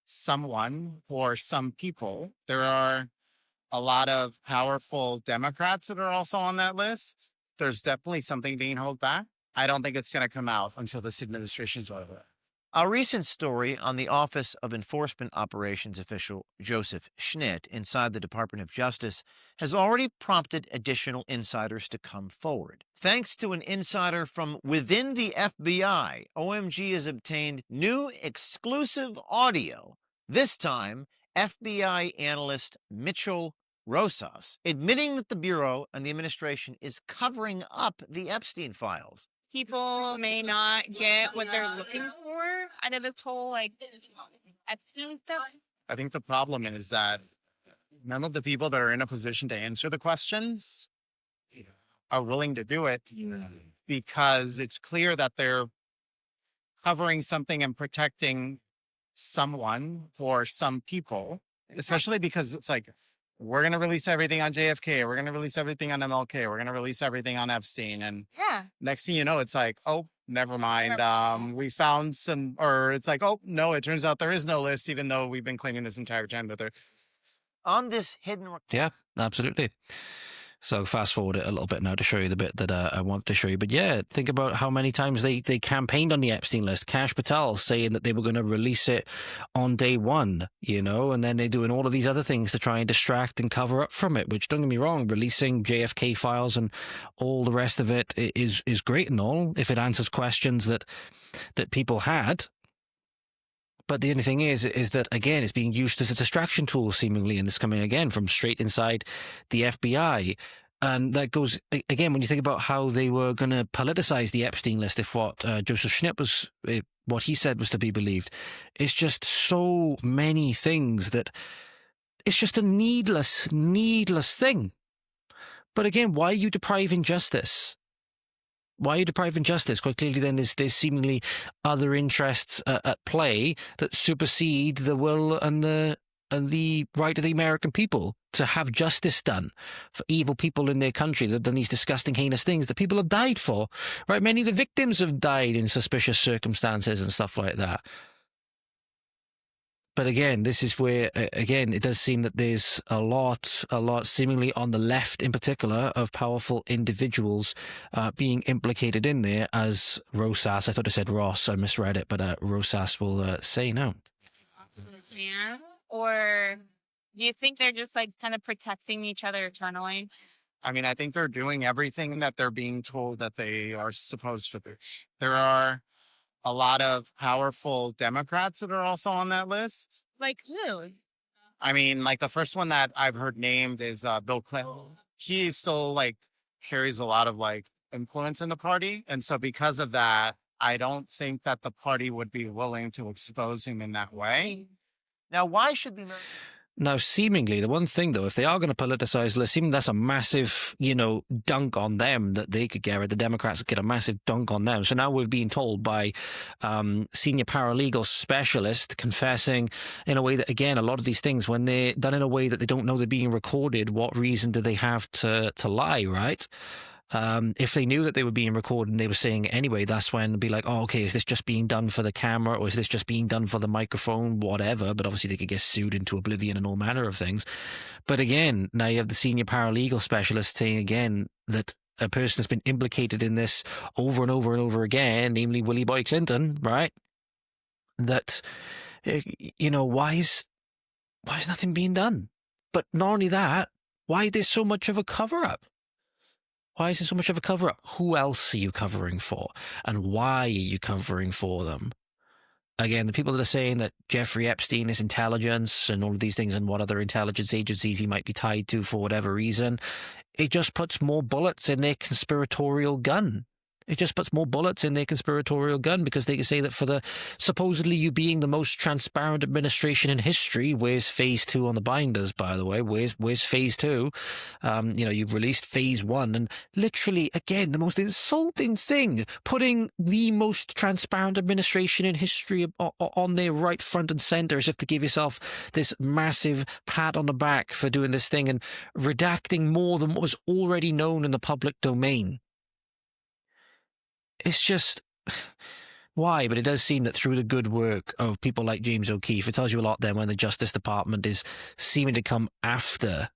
S16: someone or some people. There are a lot of powerful Democrats that are also on that list. There's definitely something being held back. I don't think it's going to come out until this administration's over.
S17: A recent story on the Office of Enforcement Operations official Joseph Schnitt inside the Department of Justice has already prompted additional insiders to come forward. Thanks to an insider from within the FBI, OMG has obtained new exclusive audio, this time FBI analyst Mitchell Rosas, admitting that the Bureau and the administration is covering up the Epstein files.
S18: People may not get what they're looking for out of this whole, like, Epstein stuff.
S16: I think the problem is that none of the people that are in a position to answer the questions are willing to do it because it's clear that they're covering something and protecting someone or some people, especially because it's like, we're going to release everything on JFK. We're going to release everything on MLK. We're going to release everything on Epstein. And next thing you know, it's like, oh, never mind. We found some, or it's like, oh, no, it turns out there is no list, even though we've been claiming this entire time that they're
S17: on this hidden.
S1: Yeah, absolutely. So fast forward it a little bit now to show you the bit that I want to show you. But yeah, think about how many times they campaigned on the Epstein list. Kash Patel saying that they were going to release it on day one, you know, and then they're doing all of these other things to try and distract and cover up from it, which, don't get me wrong, releasing JFK files and all the rest of it is great and all if it answers questions that people had. But the only thing is that, again, it's being used as a distraction tool, seemingly, and this coming, again, from straight inside the FBI. And that goes, again, when you think about how they were going to politicize the Epstein list, if what Joseph Schnitt was, what he said was to be believed, it's just so many things that it's just a needless thing. But again, why are you depriving justice? Why are you depriving justice? Quite clearly, then, there's seemingly other interests at play that supersede the will and the right of the American people to have justice done for evil people in their country that have done these disgusting, heinous things that people have died for. Right? Many of the victims have died in suspicious circumstances and stuff like that. But again, this is where, again, it does seem that there's a lot seemingly on the left in particular of powerful individuals being implicated in there, as Rosas, I thought I said Ross, I misread it, but Rosas will say no.
S18: Yeah. Or do you think they're just like kind of protecting each other eternally?
S16: I mean, I think they're doing everything that they're being told that they are supposed to do. There are a lot of powerful Democrats that are also on that list.
S18: Like who?
S16: I mean, like the first one that I've heard named is Bill Clinton. He still like carries a lot of like influence in the party. And so because of that, I don't think that the party would be willing to expose him in that way.
S17: Now, why should the
S1: Now, seemingly, the one thing, though, if they are going to politicize this, seemingly that's a massive, dunk on them that they could get, or the Democrats get a massive dunk on them. So now we're being told by senior paralegal specialist confessing in a way that, again, a lot of these things, when they're done in a way that they don't know they're being recorded, what reason do they have to lie, right? If they knew that they were being recorded and they were saying it anyway, that's when it'd be like, oh, okay, is this just being done for the camera, or is this just being done for the microphone, whatever. But obviously they could get sued into oblivion and all manner of things. But again, now you have the senior paralegal specialist saying again that a person has been implicated in this over and over and over again, namely Willie Boy Clinton, right? That, why is nothing being done? But not only that, why is there so much of a cover-up? Why is there so much of a cover-up? Who else are you covering for? And why are you covering for them? Again, the people that are saying that Jeffrey Epstein is intelligence and all of these things and what other intelligence agencies he might be tied to for whatever reason, it just puts more bullets in their conspiratorial gun. It just puts more bullets in their conspiratorial gun, because they can say that for the supposedly you being the most transparent administration in history, where's phase 2 on the binders, by the way? Where's phase 2? You've released phase 1, and literally, again, the most insulting thing, putting the most transparent administration in history on their right front and center as if to give yourself this massive pat on the back for doing this thing and redacting more than what was already known in the public domain. It's just, why? But it does seem that through the good work of people like James O'Keefe, it tells you a lot then when the Justice Department is seeming to come after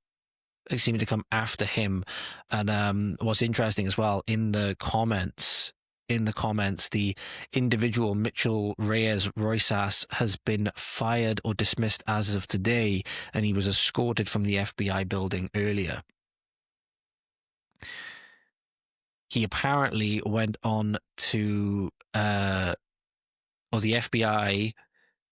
S1: him. And what's interesting as well, in the comments, the individual Mitchell Reyes Roisas has been fired or dismissed as of today, and he was escorted from the FBI building earlier. He apparently went on to, or the FBI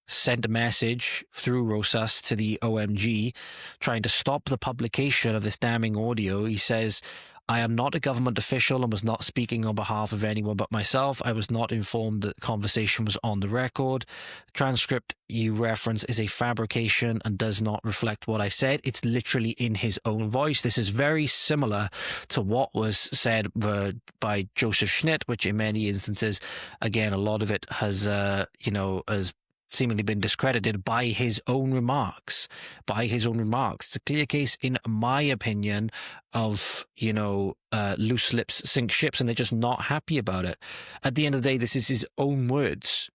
S1: sent a message through Rosas to the OMG trying to stop the publication of this damning audio. He says, I am not a government official and was not speaking on behalf of anyone but myself. I was not informed that the conversation was on the record. The transcript you reference is a fabrication and does not reflect what I said. It's literally in his own voice. This is very similar to what was said by Joseph Schnitt, which in many instances, again, a lot of it has, has seemingly been discredited by his own remarks. It's a clear case, in my opinion, of, loose lips sink ships, and they're just not happy about it. At the end of the day, this is his own words.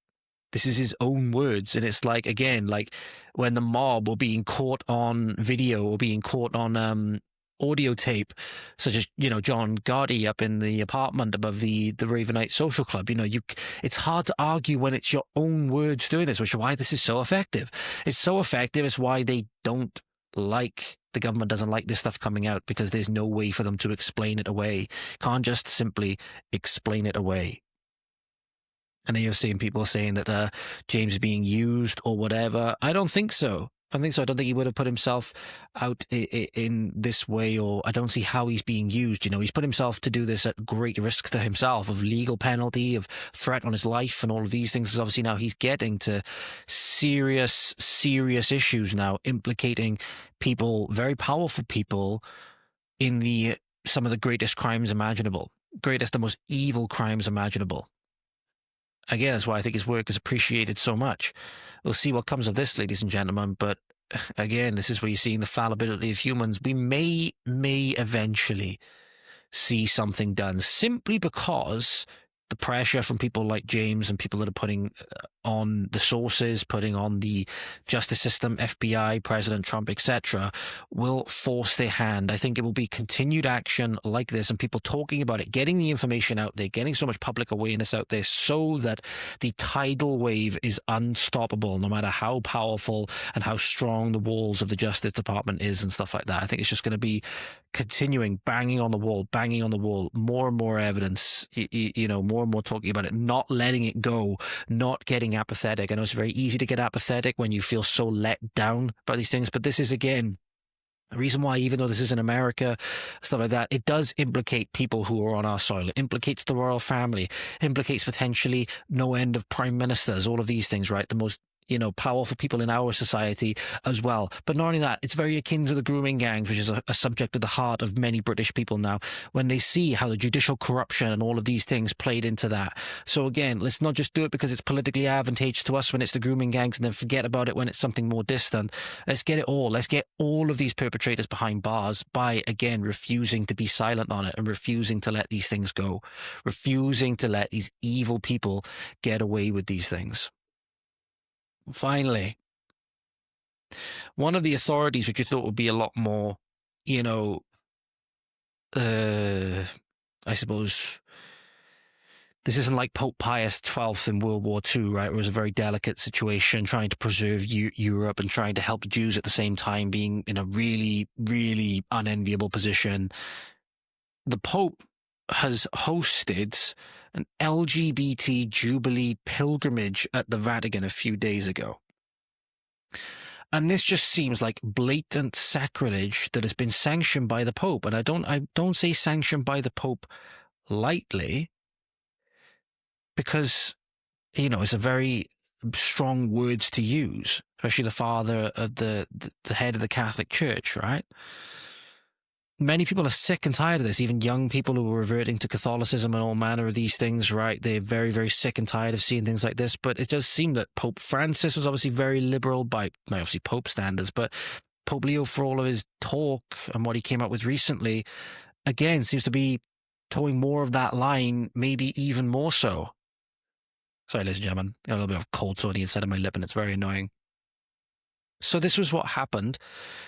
S1: And it's like, again, like when the mob were being caught on video or being caught on audio tape, such as, John Gotti up in the apartment above the Ravenite Social Club. It's hard to argue when it's your own words doing this, which is why this is so effective. It's so effective. It's why the government doesn't like this stuff coming out, because there's no way for them to explain it away. Can't just simply explain it away. And then you're seeing people saying that James is being used or whatever. I don't think so. I don't think he would have put himself out in this way, or I don't see how he's being used. He's put himself to do this at great risk to himself, of legal penalty, of threat on his life, and all of these things. Because obviously now he's getting to serious issues now, implicating people, very powerful people, in some of the greatest crimes imaginable, the most evil crimes imaginable. Again, that's why I think his work is appreciated so much. We'll see what comes of this, ladies and gentlemen. But again, this is where you're seeing the fallibility of humans. We may eventually see something done, simply because the pressure from people like James and people that are putting on the sources, putting on the justice system, FBI, President Trump, etc., will force their hand. I think it will be continued action like this, and people talking about it, getting the information out there, getting so much public awareness out there, so that the tidal wave is unstoppable, no matter how powerful and how strong the walls of the Justice Department is and stuff like that. I think it's just going to be continuing, banging on the wall, more and more evidence, more and more talking about it, not letting it go, not getting being apathetic. I know it's very easy to get apathetic when you feel so let down by these things, but this is, again, the reason why, even though this is in America, stuff like that, it does implicate people who are on our soil. It implicates the royal family, implicates potentially no end of prime ministers, all of these things, right? The most, powerful people in our society as well. But not only that, it's very akin to the grooming gangs, which is a subject at the heart of many British people now, when they see how the judicial corruption and all of these things played into that. So again, let's not just do it because it's politically advantageous to us when it's the grooming gangs and then forget about it when it's something more distant. Let's get it all. Let's get all of these perpetrators behind bars by, again, refusing to be silent on it and refusing to let these things go, refusing to let these evil people get away with these things. Finally, one of the authorities which you thought would be a lot more, I suppose, this isn't like Pope Pius XII in World War II, right? It was a very delicate situation, trying to preserve Europe and trying to help the Jews at the same time, being in a really, really unenviable position. The Pope has hosted an LGBT Jubilee pilgrimage at the Vatican a few days ago. And this just seems like blatant sacrilege that has been sanctioned by the Pope. And I don't say sanctioned by the Pope lightly, because, it's a very strong words to use, especially the father of the head of the Catholic Church, right? Many people are sick and tired of this, even young people who are reverting to Catholicism and all manner of these things, right? They're very, very sick and tired of seeing things like this. But it does seem that Pope Francis was obviously very liberal by, obviously, Pope standards, but Pope Leo, for all of his talk and what he came up with recently, again, seems to be towing more of that line, maybe even more so. Sorry, ladies and gentlemen, I got a little bit of cold sore on the inside of my lip, and it's very annoying. So this was what happened.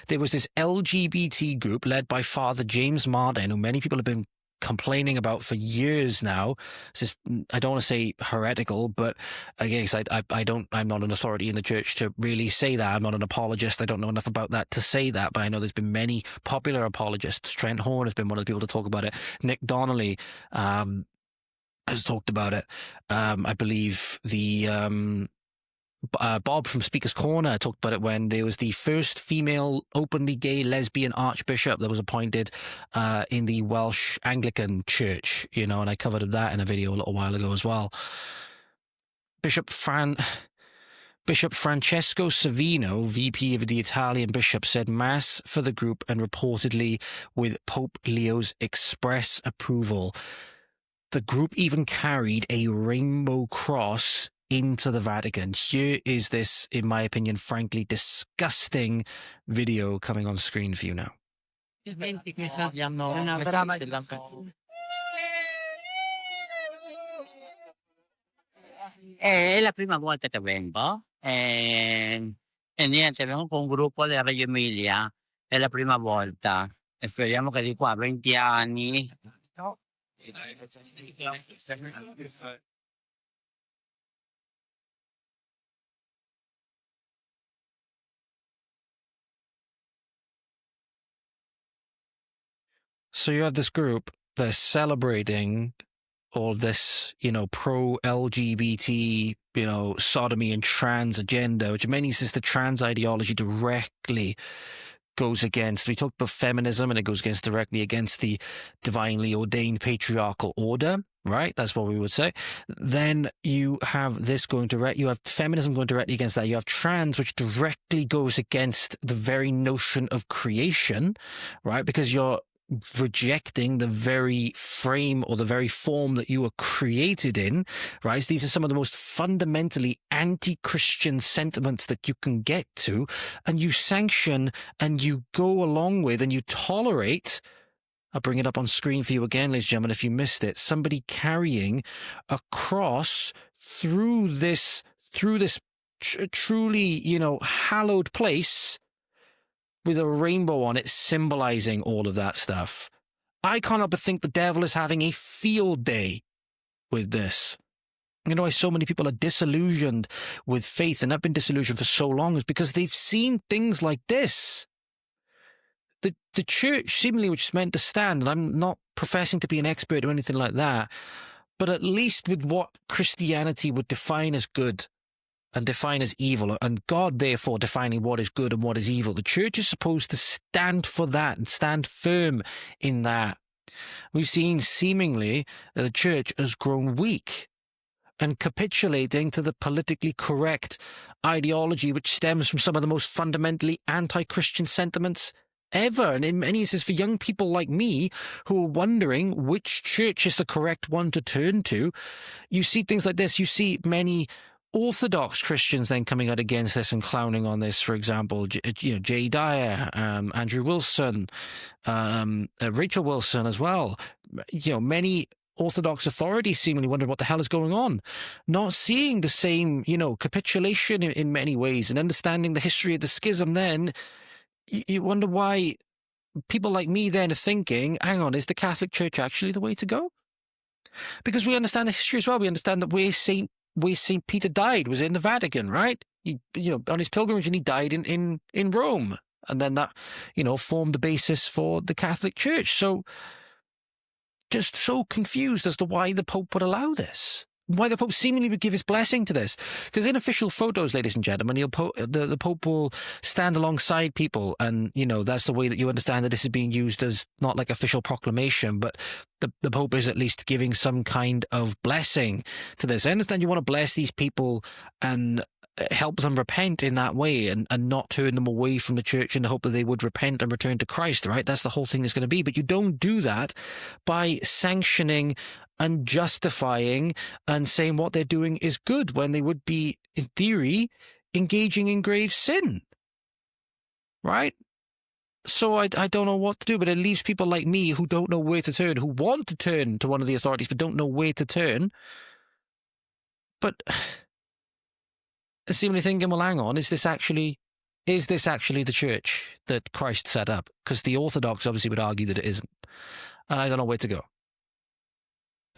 S1: There was this LGBT group led by Father James Martin, who many people have been complaining about for years now. This is, I don't want to say heretical, but again, I'm not an authority in the church to really say that. I'm not an apologist. I don't know enough about that to say that, but I know there's been many popular apologists. Trent Horn has been one of the people to talk about it. Nick Donnelly has talked about it. I believe the Bob from Speaker's Corner talked about it when there was the first female openly gay lesbian archbishop that was appointed in the Welsh Anglican Church, and I covered that in a video a little while ago as well. Bishop Francesco Savino, VP of the Italian bishop, said Mass for the group and reportedly with Pope Leo's express approval. The group even carried a rainbow cross into the Vatican. Here is this, in my opinion, frankly disgusting video coming on screen for you now.
S19: È la prima volta che vengo e niente, vengo con un gruppo della Reggio Emilia, è la prima volta e speriamo che di qua a 20 anni...
S1: So you have this group that's celebrating all this, pro-LGBT, sodomy and trans agenda, which many says the trans ideology directly goes against. We talked about feminism, and it goes directly against the divinely ordained patriarchal order, right? That's what we would say. Then you have this you have feminism going directly against that. You have trans, which directly goes against the very notion of creation, right? Because you're rejecting the very frame or the very form that you were created in, right? So these are some of the most fundamentally anti-Christian sentiments that you can get to, and you sanction and you go along with and you tolerate. I'll bring it up on screen for you again, ladies and gentlemen, if you missed it. Somebody carrying a cross through this truly, hallowed place with a rainbow on it symbolizing all of that stuff. I can't help but think the devil is having a field day with this. Why so many people are disillusioned with faith, and have been disillusioned for so long, is because they've seen things like this. The church, seemingly, which is meant to stand, and I'm not professing to be an expert or anything like that, but at least with what Christianity would define as good, and define as evil, and God therefore defining what is good and what is evil. The church is supposed to stand for that and stand firm in that. We've seen seemingly that the church has grown weak and capitulating to the politically correct ideology which stems from some of the most fundamentally anti-Christian sentiments ever. And in many cases, for young people like me who are wondering which church is the correct one to turn to, you see things like this. You see many Orthodox Christians then coming out against this and clowning on this. For example, Jay Dyer, Andrew Wilson, Rachel Wilson as well. Many Orthodox authorities seemingly wondering what the hell is going on, not seeing the same, capitulation in many ways, and understanding the history of the schism. Then you wonder why people like me then are thinking, hang on, is the Catholic Church actually the way to go? Because we understand the history as well. We understand that where St. Peter died was in the Vatican, right? He, on his pilgrimage, and he died in Rome. And then that, formed the basis for the Catholic Church. So just so confused as to why the Pope would allow this. Why the Pope seemingly would give his blessing to this. Because in official photos, ladies and gentlemen, the Pope will stand alongside people, and, that's the way that you understand that this is being used as not like official proclamation, but the Pope is at least giving some kind of blessing to this. I understand you want to bless these people and help them repent in that way, and not turn them away from the church in the hope that they would repent and return to Christ, right? That's the whole thing is going to be. But you don't do that by sanctioning and justifying and saying what they're doing is good when they would be, in theory, engaging in grave sin, right? So I don't know what to do, but it leaves people like me who don't know where to turn, who want to turn to one of the authorities but don't know where to turn. But seemingly thinking, well, hang on, is this actually the church that Christ set up? Because the Orthodox obviously would argue that it isn't. And I don't know where to go.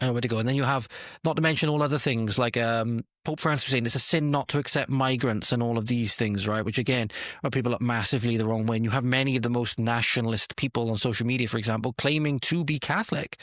S1: And then you have, not to mention all other things, like Pope Francis was saying it's a sin not to accept migrants and all of these things, right? Which, again, are people up massively the wrong way. And you have many of the most nationalist people on social media, for example, claiming to be Catholic,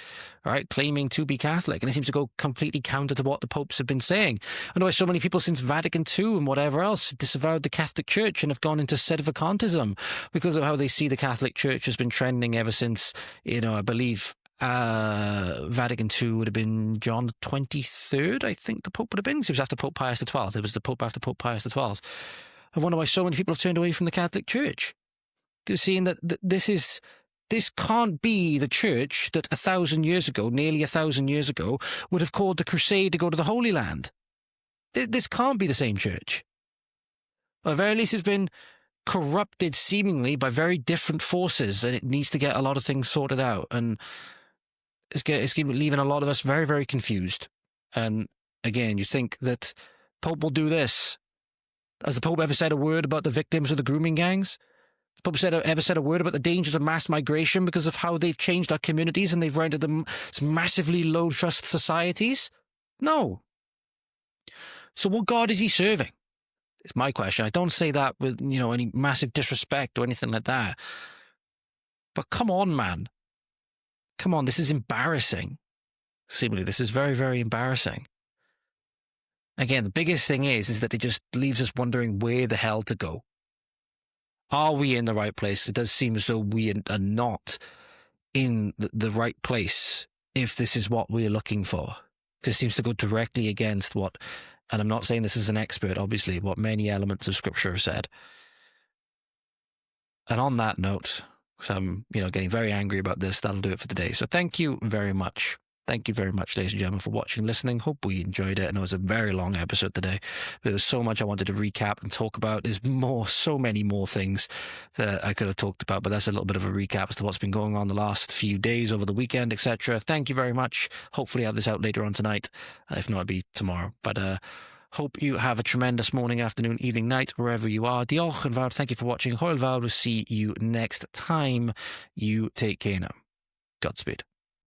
S1: right? Claiming to be Catholic. And it seems to go completely counter to what the popes have been saying. I know so many people since Vatican II and whatever else disavowed the Catholic Church and have gone into sedevacantism because of how they see the Catholic Church has been trending ever since, I believe, Vatican II would have been John the 23rd, I think the Pope would have been, because it was after Pope Pius XII. It was the Pope after Pope Pius XII. I wonder why so many people have turned away from the Catholic Church. They're seeing that this can't be the church that 1,000 years ago, nearly 1,000 years ago, would have called the crusade to go to the Holy Land. This can't be the same church. Or at very least it's been corrupted seemingly by very different forces, and it needs to get a lot of things sorted out. And it's leaving a lot of us very, very confused. And again, you think that Pope will do this. Has the Pope ever said a word about the victims of the grooming gangs? The Pope ever said a word about the dangers of mass migration because of how they've changed our communities and they've rendered them massively low-trust societies? No. So what God is he serving? It's my question. I don't say that with, any massive disrespect or anything like that. But come on, man. Come on, this is embarrassing. Seemingly, this is very, very embarrassing. Again, the biggest thing is that it just leaves us wondering where the hell to go. Are we in the right place? It does seem as though we are not in the right place if this is what we're looking for. Because it seems to go directly against what, and I'm not saying this as an expert, obviously, what many elements of Scripture have said. And on that note, so I'm, getting very angry about this. That'll do it for today. So thank you very much. Thank you very much, ladies and gentlemen, for watching and listening. Hope we enjoyed it. And it was a very long episode today. There was so much I wanted to recap and talk about. There's so many more things that I could have talked about, but that's a little bit of a recap as to what's been going on the last few days, over the weekend, etc. Thank you very much. Hopefully I have this out later on tonight. If not, it'll be tomorrow. But hope you have a tremendous morning, afternoon, evening, night, wherever you are. Diolch yn fawr. Thank you for watching. Hwyl fawr. We'll see you next time. You take care now. Godspeed.